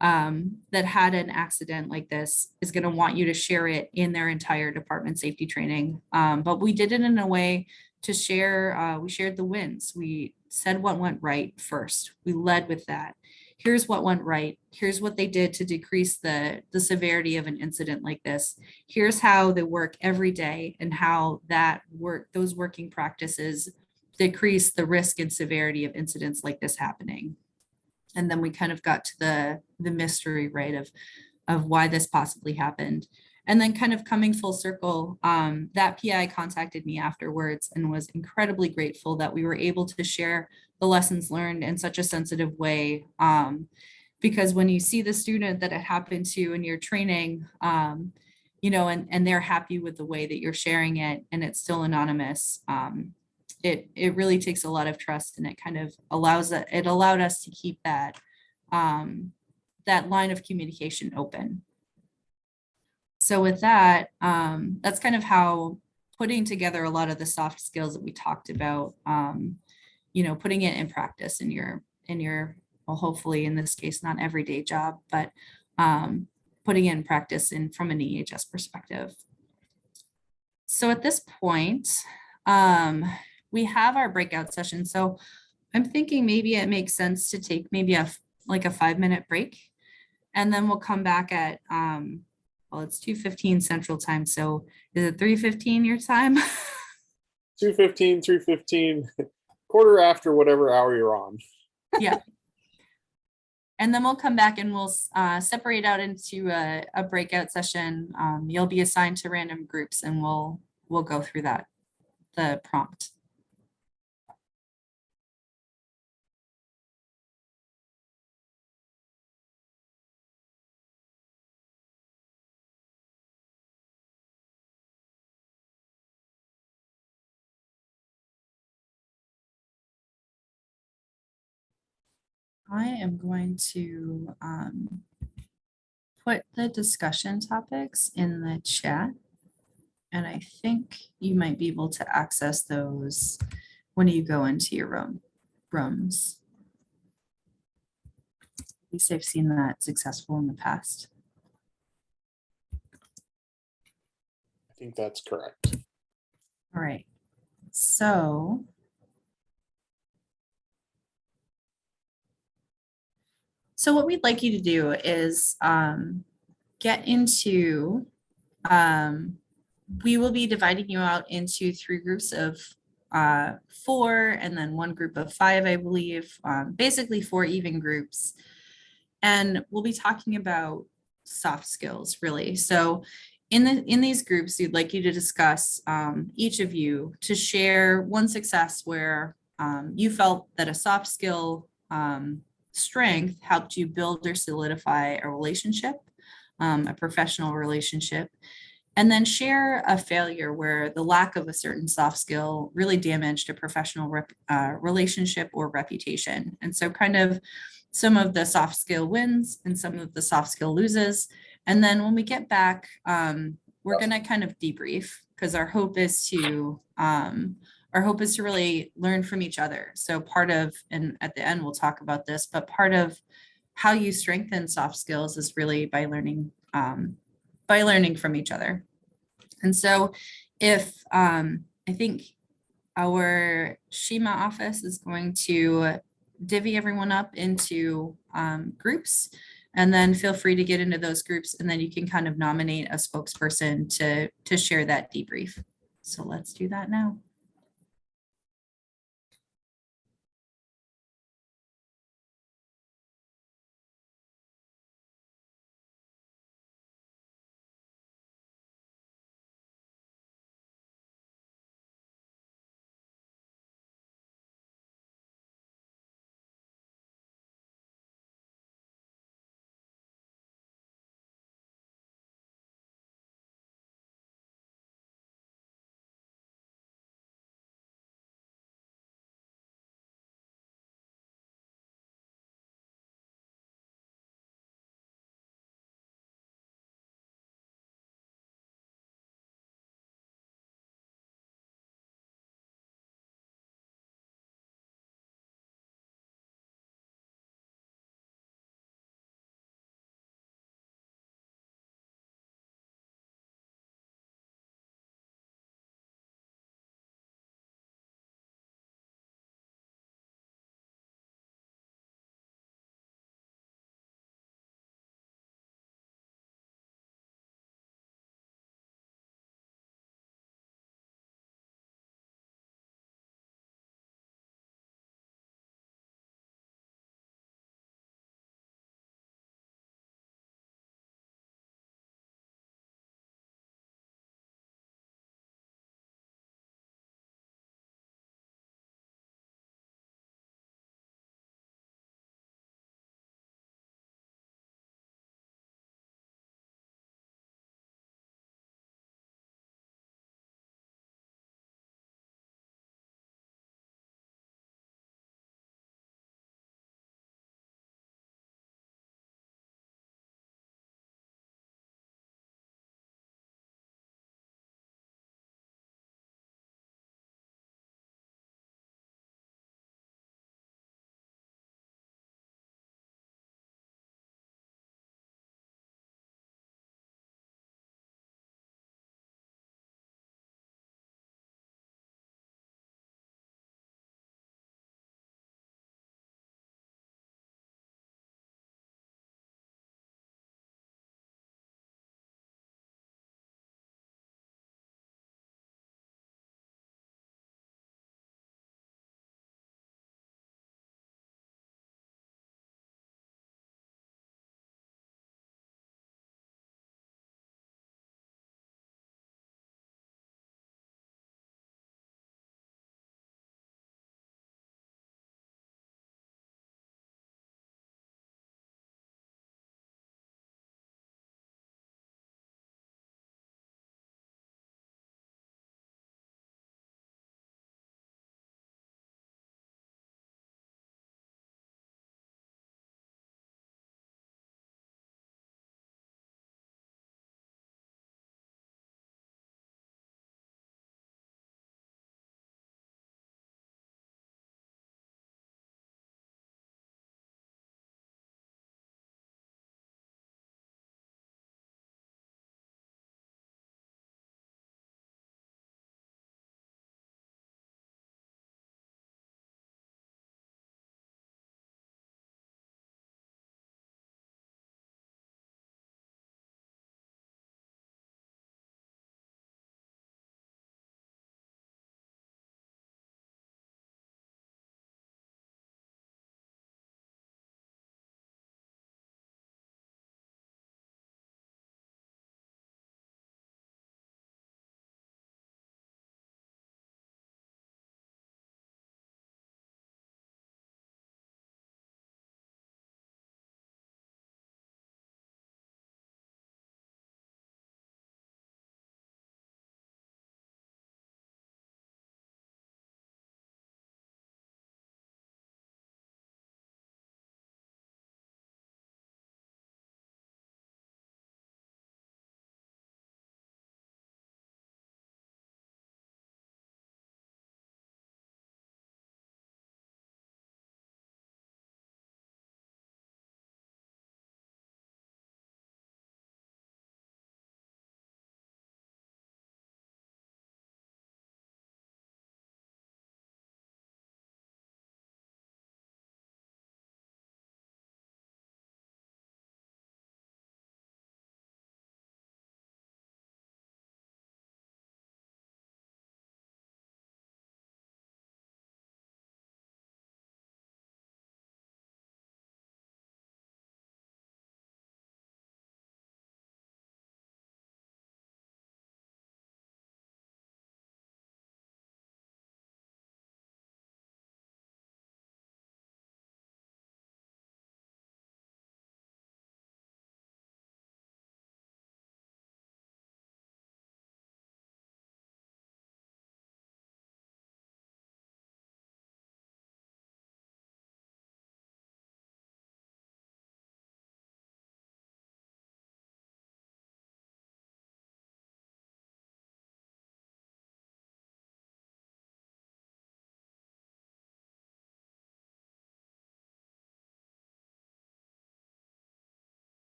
Speaker 2: that had an accident like this is going to want you to share it in their entire department safety training. But we did it in a way to share, we shared the wins. We said what went right first. We led with that. Here's what went right. Here's what they did to decrease the severity of an incident like this. Here's how they work every day and how those working practices decrease the risk and severity of incidents like this happening. And then we kind of got to the mystery, right, of why this possibly happened. And then kind of coming full circle, that PI contacted me afterwards and was incredibly grateful that we were able to share the lessons learned in such a sensitive way. Because when you see the student that it happened to in your training, you know, and they're happy with the way that you're sharing it and it's still anonymous, it really takes a lot of trust, and it kind of allowed us to keep that line of communication open. So with that, that's kind of how putting together a lot of the soft skills that we talked about, you know, putting it in practice in your, well, hopefully in this case, not everyday job, but putting it in practice from an EHS perspective. So at this point, we have our breakout session. So I'm thinking maybe it makes sense to take maybe like a 5-minute break. And then we'll come back at, well, it's 2:15 Central Time. So is it 3:15 your time?
Speaker 1: 2:15, 3:15, quarter after whatever hour you're on.
Speaker 2: Yeah. And then we'll come back and we'll separate out into a breakout session. You'll be assigned to random groups and we'll go through that, the prompt. I am going to put the discussion topics in the chat. And I think you might be able to access those when you go into your rooms. At least I've seen that successful in the past.
Speaker 1: I think that's correct.
Speaker 2: All right. So what we'd like you to do is get into, we will be dividing you out into 3 groups of 4 and then 1 group of 5, I believe, basically 4 even groups. And we'll be talking about soft skills, really. So in these groups, we'd like you to discuss, each of you to share one success where you felt that a soft skill strength helped you build or solidify a relationship, a professional relationship, and then share a failure where the lack of a certain soft skill really damaged a professional relationship or reputation. And so kind of some of the soft skill wins and some of the soft skill loses. And then when we get back, we're going to kind of debrief because our hope is to really learn from each other. So part of, and at the end, we'll talk about this, but part of how you strengthen soft skills is really by learning from each other. And so if I think our CSHEMA office is going to divvy everyone up into groups, and then feel free to get into those groups, and then you can kind of nominate a spokesperson to share that debrief. So let's do that now.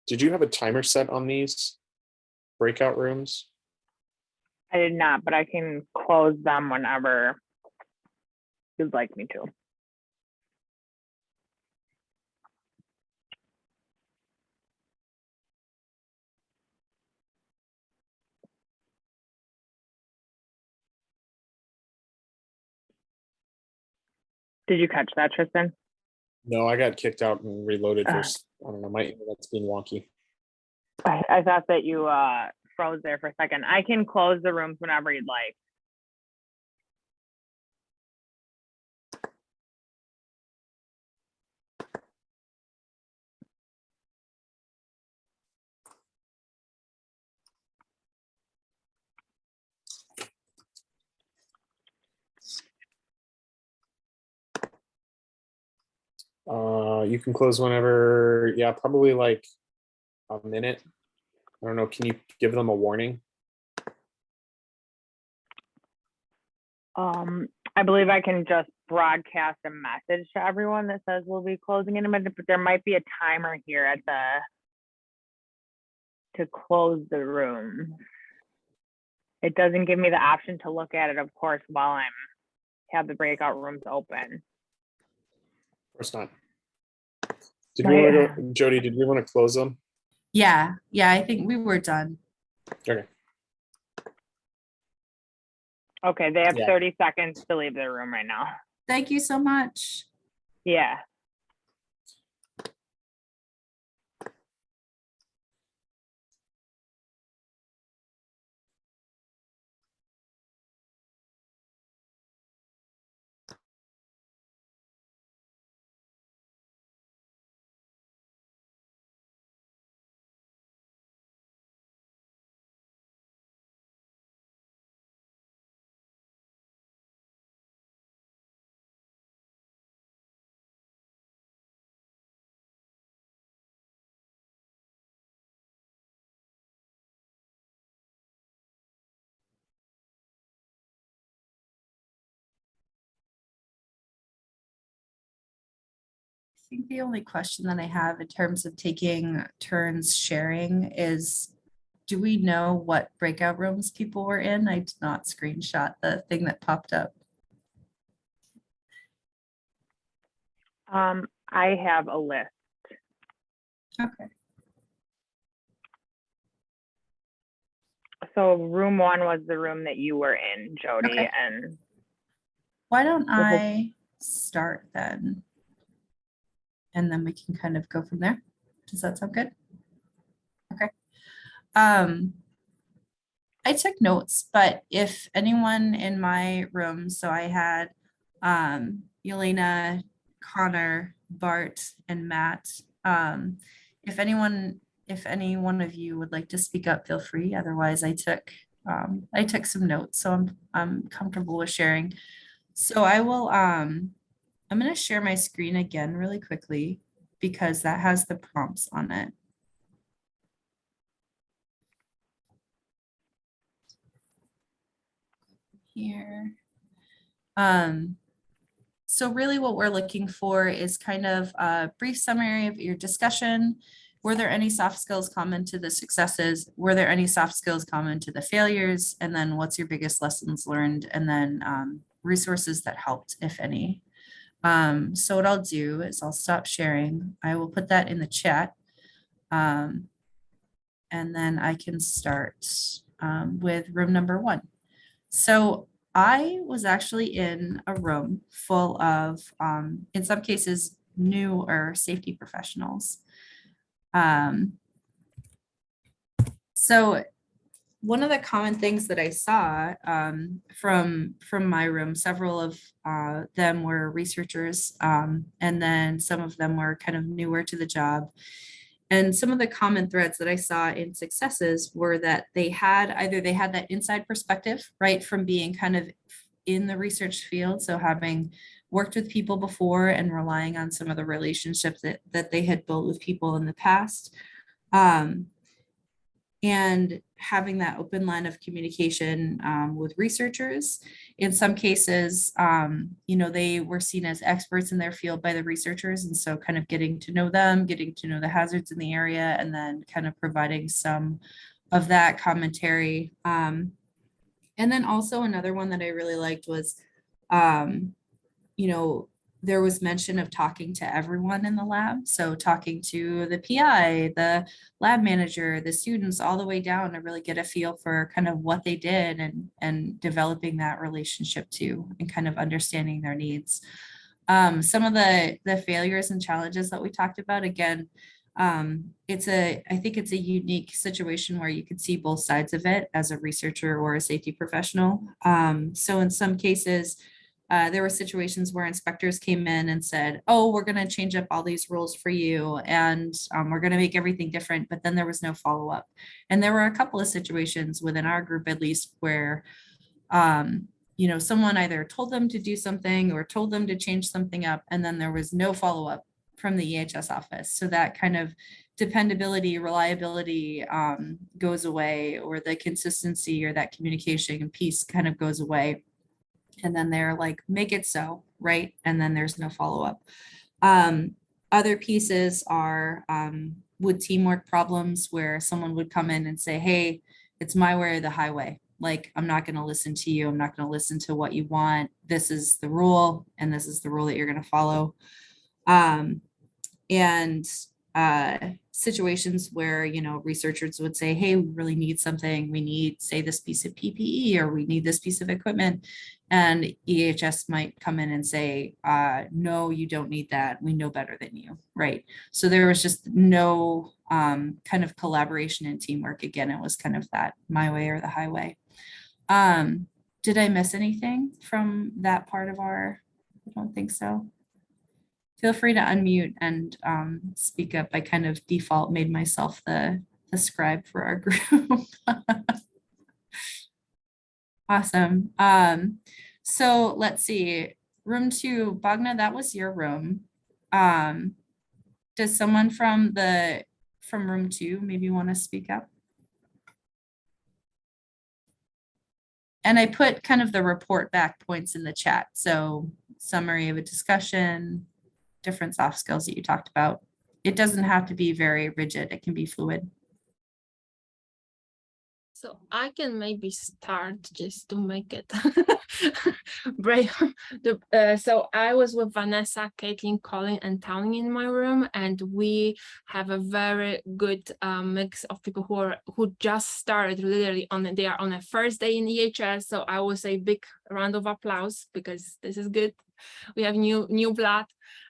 Speaker 1: Did you have a timer set on these breakout rooms?
Speaker 4: I did not, but I can close them whenever you'd like me to. Did you catch that, Tristan?
Speaker 1: No, I got kicked out and reloaded for,
Speaker 4: Uh.
Speaker 1: I don't know, my internet's being wonky.
Speaker 4: I thought that you froze there for a second. I can close the rooms whenever you'd like.
Speaker 1: You can close whenever, yeah, probably like a minute. I don't know, can you give them a warning?
Speaker 4: I believe I can just broadcast a message to everyone that says we'll be closing in a minute, but there might be a timer here at to close the room. It doesn't give me the option to look at it, of course, while have the breakout rooms open.
Speaker 1: Of course not. Did we want to go, Jodi, did we want to close them?
Speaker 2: Yeah, I think we were done.
Speaker 1: Okay.
Speaker 4: Okay, they have
Speaker 1: Yeah.
Speaker 4: 30 seconds to leave the room right now.
Speaker 2: Thank you so much.
Speaker 4: Yeah.
Speaker 2: I think the only question that I have in terms of taking turns sharing is, do we know what breakout rooms people were in? I did not screenshot the thing that popped up.
Speaker 4: I have a list.
Speaker 2: Okay.
Speaker 4: So room 1 was the room that you were in, Jodi,
Speaker 2: Okay.
Speaker 4: and
Speaker 2: Why don't
Speaker 4: Well,
Speaker 2: I start then? And then we can kind of go from there. Does that sound good? Okay. I took notes, but if anyone in my room, so I had Yelena, Connor, Bart, and Matt. If any one of you would like to speak up, feel free. Otherwise, I took some notes, so I'm comfortable with sharing. So I will I'm going to share my screen again really quickly because that has the prompts on it. Here. So really what we're looking for is kind of a brief summary of your discussion. Were there any soft skills common to the successes? Were there any soft skills common to the failures? And then what's your biggest lessons learned? And then resources that helped, if any. So what I'll do is I'll stop sharing. I will put that in the chat. And then I can start with room number 1. So I was actually in a room full of, in some cases, new or safety professionals. So one of the common things that I saw from my room, several of them were researchers, and then some of them were kind of newer to the job. And some of the common threads that I saw in successes were that they had that inside perspective, right, from being kind of in the research field. So having worked with people before and relying on some of the relationships that they had built with people in the past. And having that open line of communication with researchers. In some cases, you know, they were seen as experts in their field by the researchers. And so kind of getting to know them, getting to know the hazards in the area, and then kind of providing some of that commentary. And then also another one that I really liked was, you know, there was mention of talking to everyone in the lab. So talking to the PI, the lab manager, the students, all the way down to really get a feel for kind of what they did and developing that relationship too, and kind of understanding their needs. Some of the failures and challenges that we talked about, again, I think it's a unique situation where you could see both sides of it as a researcher or a safety professional. So in some cases, there were situations where inspectors came in and said, oh, we're going to change up all these rules for you, and we're going to make everything different, but then there was no follow-up. And there were a couple of situations within our group, at least, where you know, someone either told them to do something or told them to change something up, and then there was no follow-up from the EHS office. So that kind of dependability, reliability goes away, or the consistency or that communication piece kind of goes away. And then they're like, make it so, right? And then there's no follow-up. Other pieces are with teamwork problems where someone would come in and say, hey, it's my way or the highway. Like, I'm not going to listen to you. I'm not going to listen to what you want. This is the rule, and this is the rule that you're going to follow. And situations where, you know, researchers would say, hey, we really need something. We need, say, this piece of PPE, or we need this piece of equipment. And EHS might come in and say, no, you don't need that. We know better than you, right? So there was just no kind of collaboration and teamwork. Again, it was kind of that my way or the highway. Did I miss anything from that part of our? I don't think so. Feel free to unmute and speak up. I kind of default made myself the scribe for our group. Awesome. So let's see. Room 2, Bogna, that was your room. Does someone from room 2 maybe want to speak up? And I put kind of the report back points in the chat. So summary of a discussion, different soft skills that you talked about. It doesn't have to be very rigid. It can be fluid.
Speaker 3: So I can maybe start just to make it brave. So I was with Vanessa, Caitlin, Colin, and Townie in my room, and we have a very good mix of people who just started literally they are on a first day in EHS. So I will say big round of applause, because this is good. We have new blood.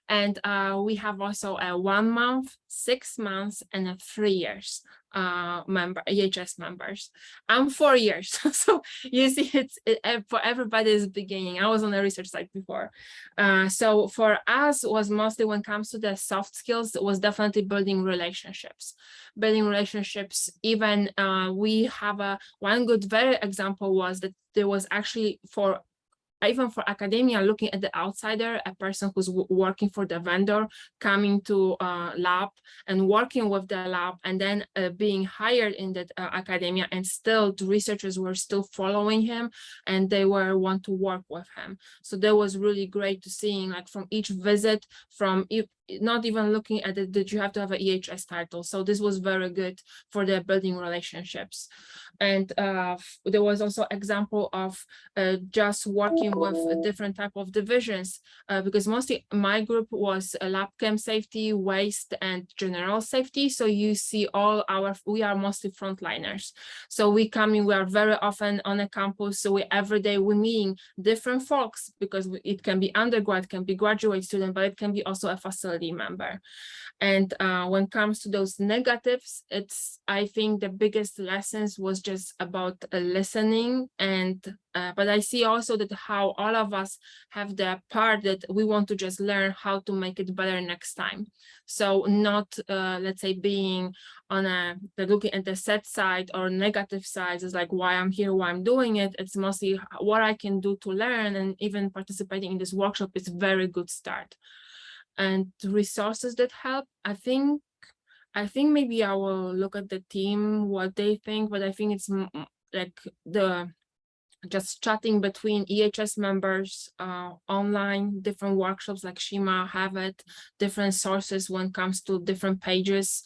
Speaker 3: And we have also a 1 month, 6 months, and a 3 years EHS members. I'm 4 years, so you see, it's for everybody's beginning. I was on the research side before, so for us was mostly, when it comes to the soft skills, it was definitely building relationships. Even we have one good very example was that there was actually even for academia, looking at the outsider, a person who's working for the vendor, coming to lab and working with the lab, and then being hired in the academia, and still the researchers were still following him, and they want to work with him. So that was really great to seeing, like, from each visit, not even looking at it that you have to have an EHS title. So this was very good for the building relationships. And there was also example of just working with a different type of divisions, because mostly my group was lab chem safety, waste, and general safety. So you see we are mostly frontliners. So we are very often on a campus. So every day we're meeting different folks, because it can be undergrad, can be graduate student, but it can be also a facility member. And when it comes to those negatives, I think the biggest lessons was just about listening. And but I see also that how all of us have the part that we want to just learn how to make it better next time. So not let's say being on looking at the sad side or negative sides is like why I'm here, why I'm doing it. It's mostly what I can do to learn, and even participating in this workshop is a very good start. And resources that help, I think I think maybe I will look at the team, what they think, but I think it's like just chatting between EHS members online, different workshops like CSHEMA have it, different sources when it comes to different pages.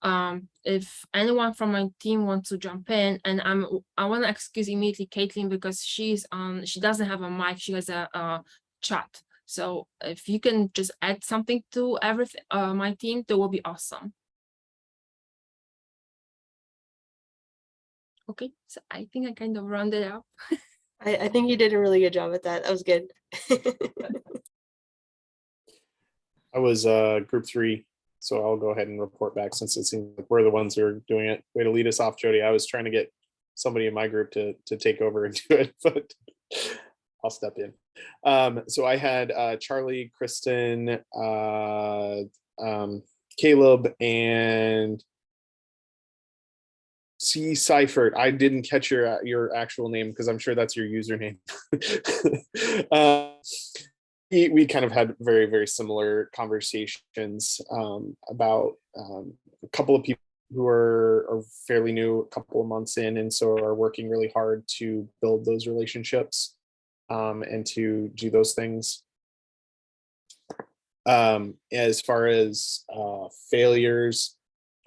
Speaker 3: If anyone from my team wants to jump in, and I want to excuse immediately Caitlin because she doesn't have a mic, she has a chat. So if you can just add something to everything, my team, that will be awesome. Okay, so I think I kind of rounded up.
Speaker 5: I think you did a really good job at that. That was good.
Speaker 1: I was group 3, so I'll go ahead and report back since it seems like we're the ones who are doing it. Way to lead us off, Jodi. I was trying to get somebody in my group to take over and do it, but I'll step in. So I had Charlie, Kristen, Caleb, and C. Seifert. I didn't catch your actual name because I'm sure that's your username. We kind of had very, very similar conversations about a couple of people who are fairly new, a couple of months in, and so are working really hard to build those relationships and to do those things. As far as failures,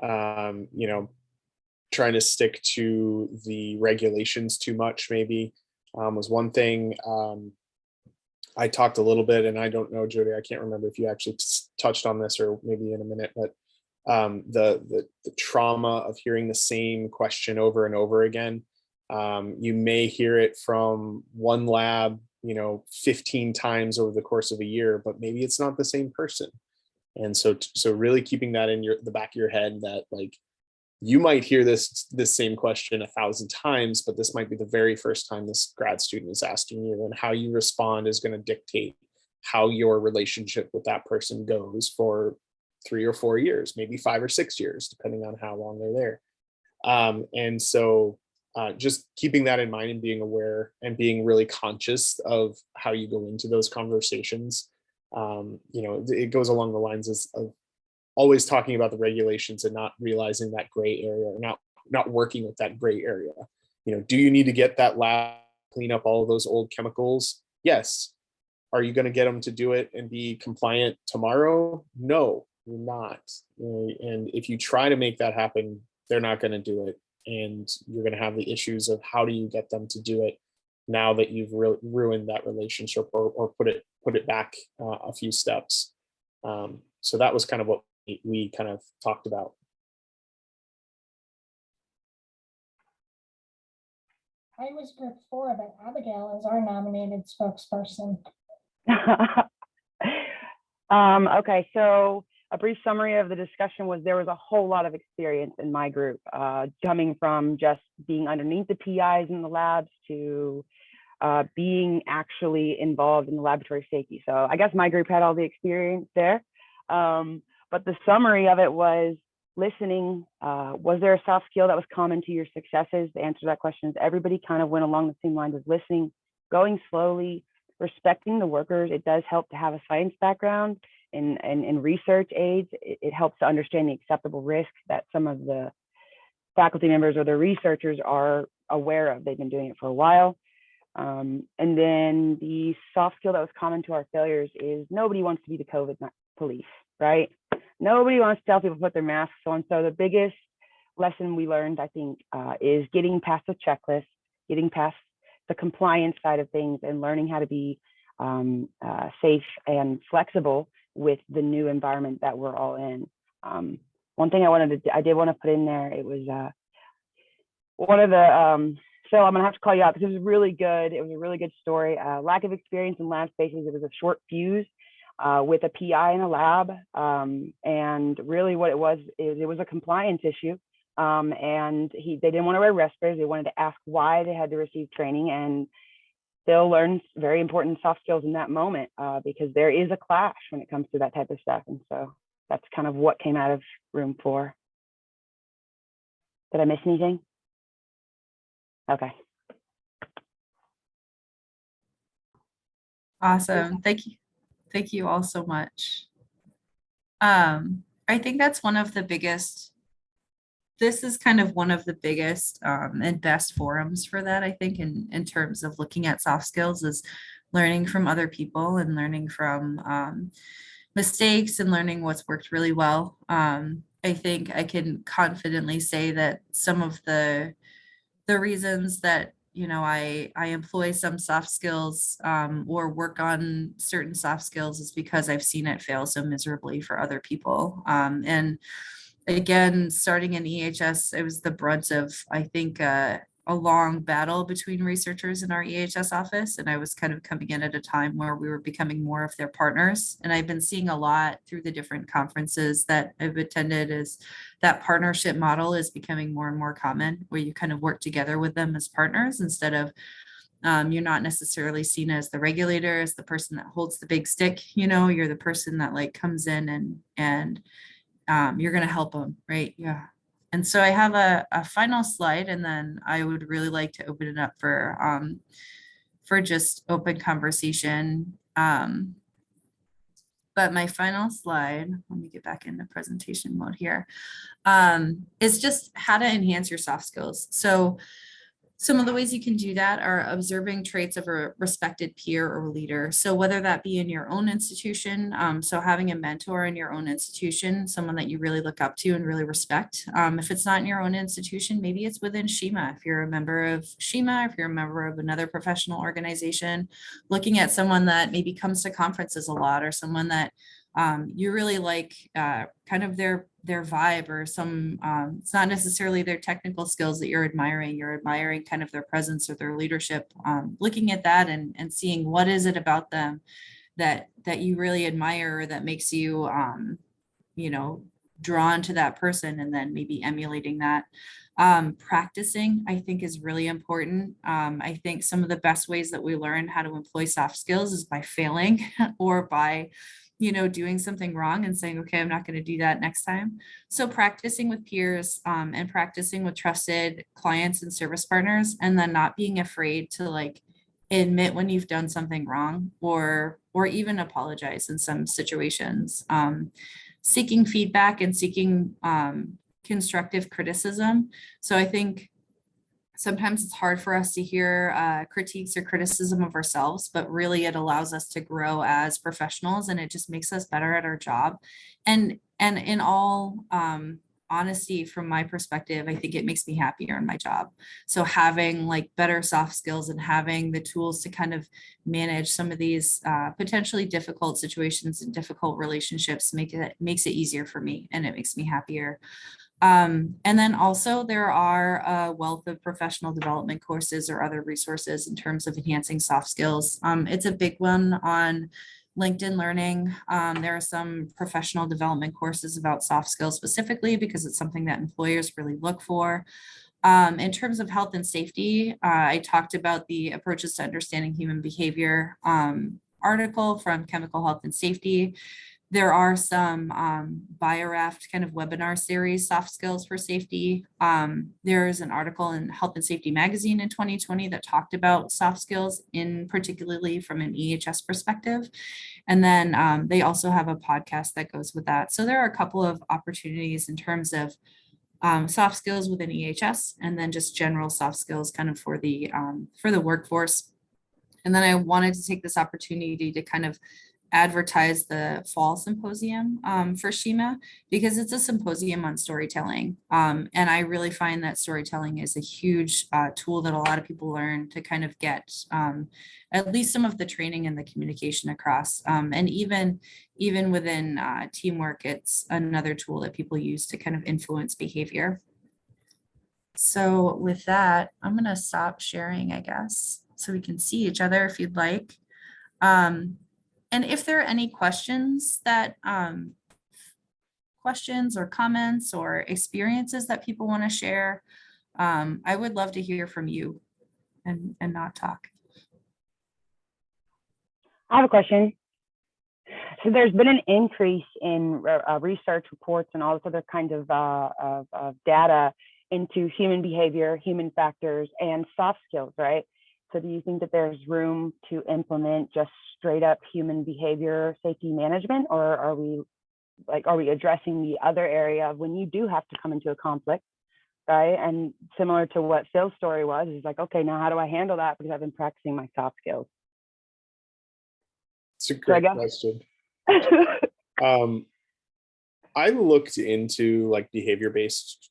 Speaker 1: you know, trying to stick to the regulations too much maybe was one thing. I talked a little bit, and I don't know, Jodi, I can't remember if you actually touched on this or maybe in a minute, but the trauma of hearing the same question over and over again. You may hear it from one lab, you know, 15 times over the course of a year, but maybe it's not the same person. And so really keeping that in the back of your head that like, you might hear this same question 1,000 times, but this might be the very first time this grad student is asking you, and how you respond is going to dictate how your relationship with that person goes for 3 or 4 years, maybe 5 or 6 years, depending on how long they're there. And so just keeping that in mind and being aware and being really conscious of how you go into those conversations. You know, it goes along the lines of always talking about the regulations and not realizing that gray area, or not working with that gray area. You know, do you need to get that lab clean up all of those old chemicals? Yes. Are you going to get them to do it and be compliant tomorrow? No, you're not. And if you try to make that happen, they're not going to do it. And you're going to have the issues of how do you get them to do it now that you've ruined that relationship or put it back a few steps. So that was kind of what we kind of talked about.
Speaker 6: I was group 4, but Abigail is our nominated spokesperson.
Speaker 4: Okay, so a brief summary of the discussion was there was a whole lot of experience in my group, coming from just being underneath the PIs in the labs to being actually involved in the laboratory safety. So I guess my group had all the experience there. But the summary of it was listening. Was there a soft skill that was common to your successes? The answer to that question is everybody kind of went along the same lines of listening, going slowly, respecting the workers. It does help to have a science background and research aids. It helps to understand the acceptable risk that some of the faculty members or the researchers are aware of. They've been doing it for a while. And then the soft skill that was common to our failures is nobody wants to be the COVID police, right? Nobody wants to tell people to put their masks on. So the biggest lesson we learned, I think, is getting past the checklist, getting past the compliance side of things, and learning how to be safe and flexible with the new environment that we're all in. One thing I did want to put in there, it was one of the, so I'm gonna have to call you out because it was really good. It was a really good story. Lack of experience in lab spaces. It was a short fuse with a PI in a lab. And really what it was a compliance issue. And they didn't want to wear respirators. They wanted to ask why they had to receive training, and they'll learn very important soft skills in that moment because there is a clash when it comes to that type of stuff. And so that's kind of what came out of room 4. Did I miss anything? Okay.
Speaker 2: Awesome. Thank you. Thank you all so much. Are I think that's one of the biggest, this is kind of one of the biggest and best forums for that, I think, in terms of looking at soft skills, is learning from other people and learning from mistakes and learning what's worked really well. I think I can confidently say that some of the reasons that, you know, I employ some soft skills or work on certain soft skills is because I've seen it fail so miserably for other people. And again, starting in EHS, it was the brunt of, I think, a long battle between researchers in our EHS office. And I was kind of coming in at a time where we were becoming more of their partners. And I've been seeing a lot through the different conferences that I've attended, is that partnership model is becoming more and more common, where you kind of work together with them as partners instead of you're not necessarily seen as the regulator, as the person that holds the big stick. You know, you're the person that like comes in and you're going to help them, right? Yeah. And so I have a final slide, and then I would really like to open it up for just open conversation. But my final slide, let me get back into presentation mode here, is just how to enhance your soft skills. So some of the ways you can do that are observing traits of a respected peer or leader. So whether that be in your own institution, so having a mentor in your own institution, someone that you really look up to and really respect. If it's not in your own institution, maybe it's within CSHEMA. If you're a member of CSHEMA, if you're a member of another professional organization, looking at someone that maybe comes to conferences a lot, or someone that you really like kind of their vibe, or some it's not necessarily their technical skills that you're admiring kind of their presence or their leadership, looking at that and seeing what is it about them that you really admire, or that makes you you know, drawn to that person, and then maybe emulating that. Practicing, I think, is really important. I think some of the best ways that we learn how to employ soft skills is by failing or by, you know, doing something wrong and saying, okay, I'm not going to do that next time. So practicing with peers and practicing with trusted clients and service partners, and then not being afraid to like admit when you've done something wrong, or even apologize in some situations. Seeking feedback and seeking constructive criticism. So I think sometimes it's hard for us to hear critiques or criticism of ourselves, but really it allows us to grow as professionals, and it just makes us better at our job. And in all honesty, from my perspective, I think it makes me happier in my job. So having like better soft skills and having the tools to kind of manage some of these potentially difficult situations and difficult relationships makes it easier for me, and it makes me happier. And then also there are a wealth of professional development courses or other resources in terms of enhancing soft skills. It's a big one on LinkedIn Learning. There are some professional development courses about soft skills specifically, because it's something that employers really look for. In terms of health and safety, I talked about the Approaches to Understanding Human Behavior article from Chemical Health and Safety. There are some BioRaft kind of webinar series, soft skills for safety. There's an article in Health and Safety Magazine in 2020 that talked about soft skills, in particularly from an EHS perspective. And then they also have a podcast that goes with that. So there are a couple of opportunities in terms of soft skills within EHS, and then just general soft skills kind of for the workforce. And then I wanted to take this opportunity to kind of advertise the fall symposium for CSHEMA, because it's a symposium on storytelling. And I really find that storytelling is a huge tool that a lot of people learn to kind of get at least some of the training and the communication across. And even within teamwork, it's another tool that people use to kind of influence behavior. So with that, I'm going to stop sharing, I guess, so we can see each other if you'd like. And if there are any questions that questions or comments or experiences that people want to share, I would love to hear from you and not talk.
Speaker 4: I have a question. So there's been an increase in research reports and all this other kind of data into human behavior, human factors, and soft skills, right? So do you think that there's room to implement just straight up human behavior safety management, or are we like, are we addressing the other area of when you do have to come into a conflict, right? And similar to what Phil's story was, is like, okay, now how do I handle that? Because I've been practicing my soft skills.
Speaker 1: It's a great question. I looked into like behavior-based.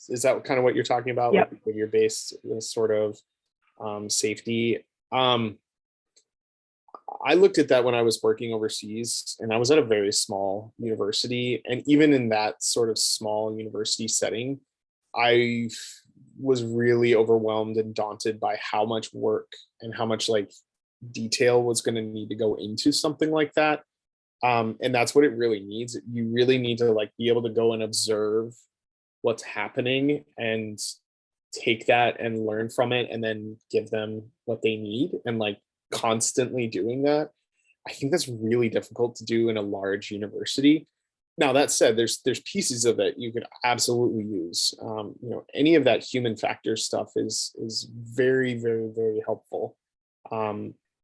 Speaker 1: Is that kind of what you're talking about?
Speaker 4: Yep.
Speaker 1: Like behavior-based sort of safety. I looked at that when I was working overseas, and I was at a very small university. And even in that sort of small university setting, I was really overwhelmed and daunted by how much work and how much like detail was going to need to go into something like that. And that's what it really needs. You really need to like be able to go and observe what's happening and take that and learn from it and then give them what they need, and like constantly doing that. I think that's really difficult to do in a large university. Now that said, there's pieces of it you could absolutely use. Any of that human factor stuff is very, very, very helpful.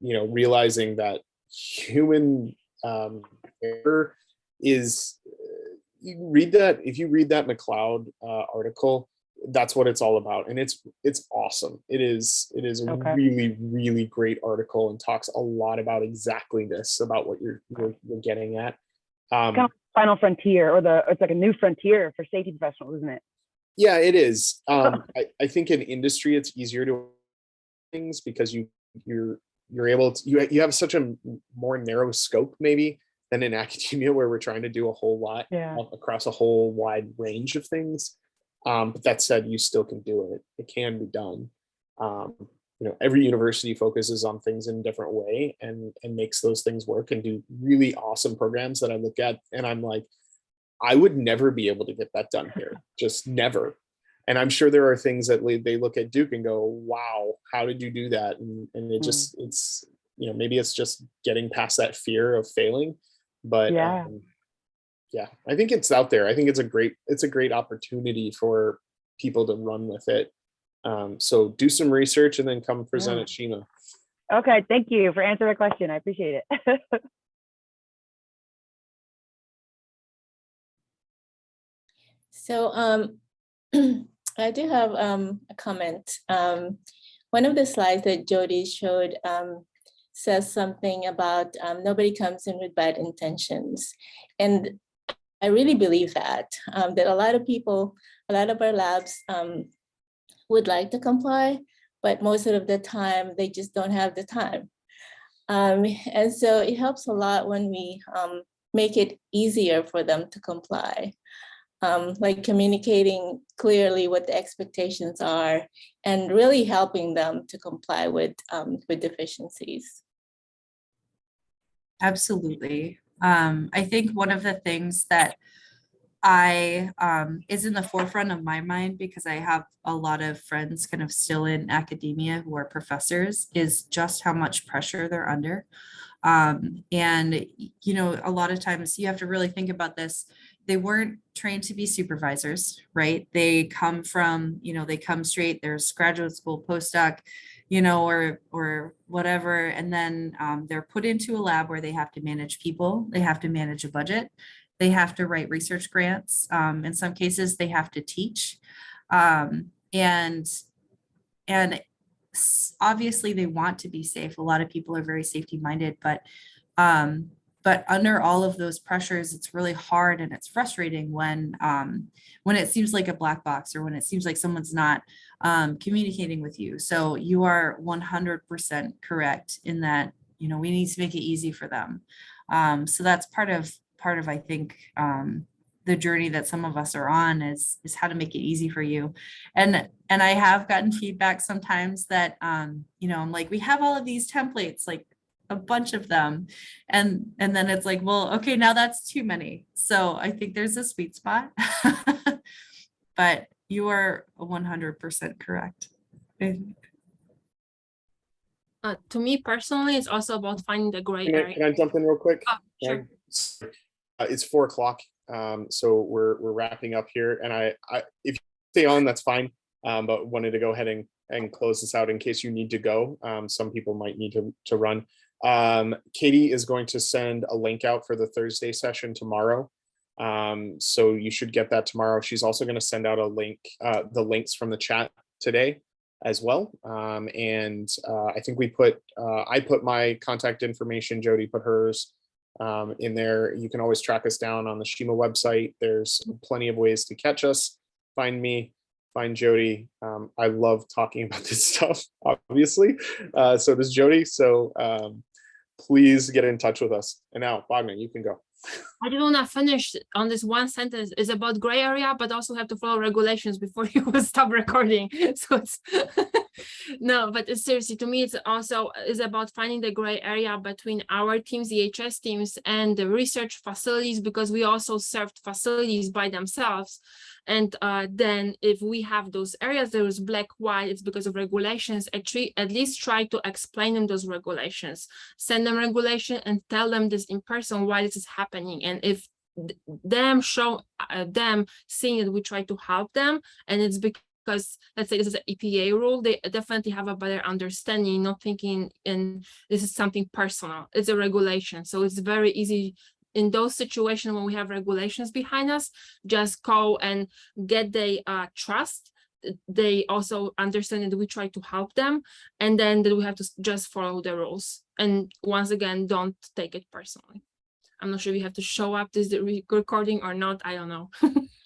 Speaker 1: Realizing that human error is, if you read that McLeod article, that's what it's all about, and it's awesome. It is a really, really great article, and talks a lot about exactly this, about what you're getting at.
Speaker 4: Kind of final frontier, or it's like a new frontier for safety professionals, isn't it?
Speaker 1: Yeah, it is. I think in industry it's easier to things because you're able to you have such a more narrow scope maybe than in academia, where we're trying to do a whole lot across a whole wide range of things. But that said, you still can do it. It can be done. Every university focuses on things in a different way and makes those things work and do really awesome programs that I look at and I'm like, I would never be able to get that done here, just never. And I'm sure there are things that they look at Duke and go, wow, how did you do that? And it just, it's, maybe it's just getting past that fear of failing. But yeah, I think it's out there. I think it's a great opportunity for people to run with it. So do some research and then come present at CSHEMA.
Speaker 4: Okay, thank you for answering the question. I appreciate it.
Speaker 7: So I do have a comment. One of the slides that Jodi showed says something about nobody comes in with bad intentions. And I really believe that a lot of people, a lot of our labs would like to comply, but most of the time they just don't have the time. And so it helps a lot when we make it easier for them to comply. Like communicating clearly what the expectations are and really helping them to comply with deficiencies.
Speaker 2: Absolutely. I think one of the things that is in the forefront of my mind, because I have a lot of friends kind of still in academia who are professors, is just how much pressure they're under. And, a lot of times you have to really think about this. They weren't trained to be supervisors, right? They come from, they come straight, there's graduate school, postdoc, or whatever. And then they're put into a lab where they have to manage people, they have to manage a budget, they have to write research grants. In some cases, they have to teach. And obviously they want to be safe. A lot of people are very safety minded, but under all of those pressures, it's really hard and it's frustrating when it seems like a black box, or when it seems like someone's not communicating with you. So you are 100% correct in that, we need to make it easy for them. So that's part of, I think, the journey that some of us are on is how to make it easy for you. And I have gotten feedback sometimes that, I'm like, we have all of these templates, like a bunch of them. And then it's like, well, okay, now that's too many. So I think there's a sweet spot, but you are 100% correct.
Speaker 3: To me personally, it's also about finding the gray area.
Speaker 1: Can I jump in real quick?
Speaker 3: Oh, sure.
Speaker 1: It's 4 o'clock. So we're wrapping up here, and I if you stay on, that's fine. But wanted to go ahead and close this out in case you need to go. Some people might need to run. Katie is going to send a link out for the Thursday session tomorrow. So you should get that tomorrow. She's also going to send out a link, the links from the chat today as well. And I think I put my contact information, Jodi put hers in there. You can always track us down on the CSHEMA website. There's plenty of ways to catch us, find me, find Jodi. I love talking about this stuff, obviously. So does Jodi. So please get in touch with us. And now, Bogdan, you can go.
Speaker 3: I just want to finish on this one sentence. It's about gray area, but also have to follow regulations before you will stop recording. So it's no, but it's seriously, to me, it's also is about finding the gray area between our teams, the EHS teams, and the research facilities, because we also served facilities by themselves. And then if we have those areas, there is black, white, it's because of regulations. At least try to explain them those regulations, send them regulation and tell them this in person why this is happening. And if them seeing that we try to help them, and it's because let's say this is an EPA rule, they definitely have a better understanding, not thinking and this is something personal. It's a regulation. So it's very easy in those situations when we have regulations behind us, just go and get the trust. They also understand that we try to help them, and then that we have to just follow the rules. And once again, don't take it personally. I'm not sure if you have to show up this recording or not. I don't know.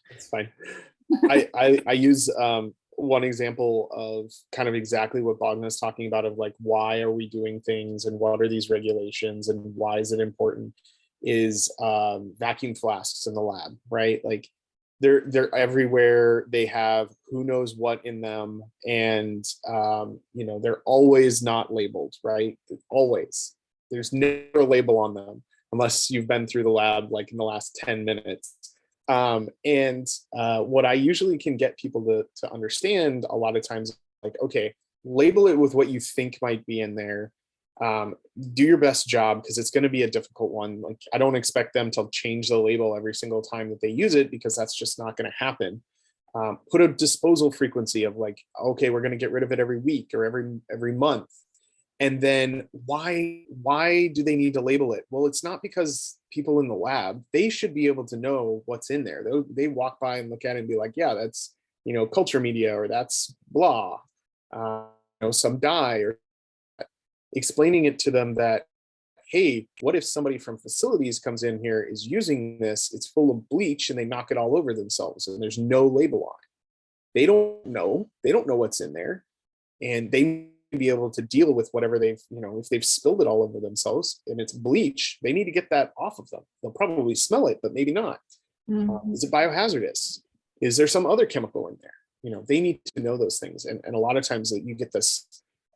Speaker 1: It's fine. I use one example of kind of exactly what Bogdan is talking about, of like, why are we doing things and what are these regulations and why is it important, is vacuum flasks in the lab, right? Like they're everywhere. They have who knows what in them, and you know, they're always not labeled, right? Always. There's never a label on them unless you've been through the lab like in the last 10 minutes. What I usually can get people to understand a lot of times, like, okay, label it with what you think might be in there. Do your best job, because it's going to be a difficult one. Like, I don't expect them to change the label every single time that they use it, because that's just not going to happen. Put a disposal frequency of like, okay, we're going to get rid of it every week or every month. And then why do they need to label it? Well, it's not because people in the lab, they should be able to know what's in there. They walk by and look at it and be like, yeah, that's, you know, culture media, or that's blah, you know, some dye, or explaining it to them that, hey, what if somebody from facilities comes in here, is using this, it's full of bleach, and they knock it all over themselves and there's no label on it. They don't know what's in there, and they be able to deal with whatever they've, you know, if they've spilled it all over themselves and it's bleach, they need to get that off of them. They'll probably smell it, but maybe not. Is it biohazardous? Is there some other chemical in there? You know, they need to know those things. And a lot of times that you get this,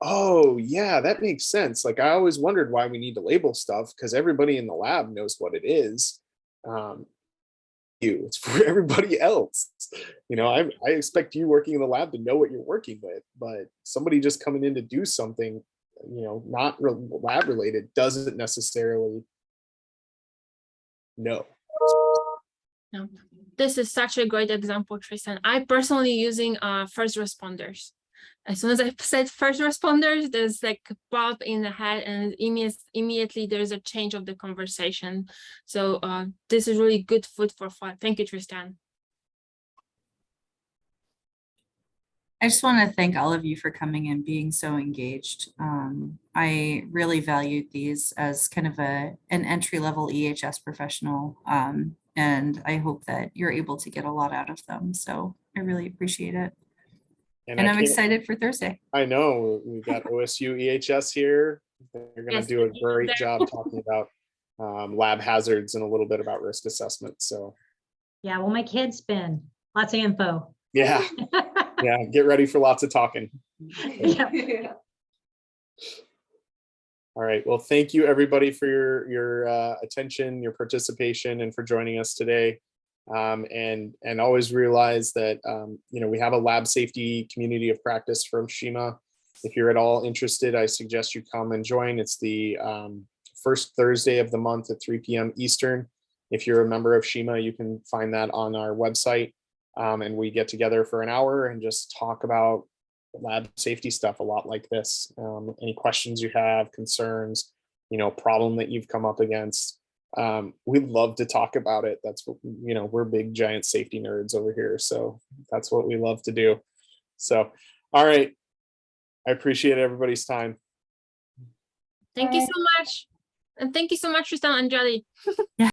Speaker 1: oh yeah, that makes sense. Like, I always wondered why we need to label stuff, because everybody in the lab knows what it is. It's for everybody else. You know, I expect you working in the lab to know what you're working with, but somebody just coming in to do something, you know, not lab related, doesn't necessarily know.
Speaker 3: No. This is such a great example, Tristan. I personally using first responders. As soon as I said first responders, there's like a pop in the head, and immediately there's a change of the conversation. So this is really good food for thought. Thank you, Tristan.
Speaker 2: I just want to thank all of you for coming and being so engaged. I really valued these as kind of an entry-level EHS professional, and I hope that you're able to get a lot out of them. So I really appreciate it. And I'm excited for Thursday.
Speaker 1: I know we've got OSU EHS here. They're going to do a great job talking about lab hazards and a little bit about risk assessment. So
Speaker 8: yeah, well, my kid's been lots of info.
Speaker 1: Yeah. Yeah, get ready for lots of talking.
Speaker 8: Yeah.
Speaker 1: All right. Well, thank you everybody for your attention, your participation, and for joining us today. And always realize that you know, we have a lab safety community of practice from CSHEMA. If you're at all interested, I suggest you come and join. It's the first Thursday of the month at 3 p.m. Eastern. If you're a member of CSHEMA, you can find that on our website. And we get together for an hour and just talk about lab safety stuff, a lot like this. Any questions you have, concerns, you know, problem that you've come up against, we love to talk about it. That's what, you know, we're big giant safety nerds over here. So that's what we love to do. So, all right. I appreciate everybody's time.
Speaker 3: Thank you so much. And thank you so much, Tristan and Jodi.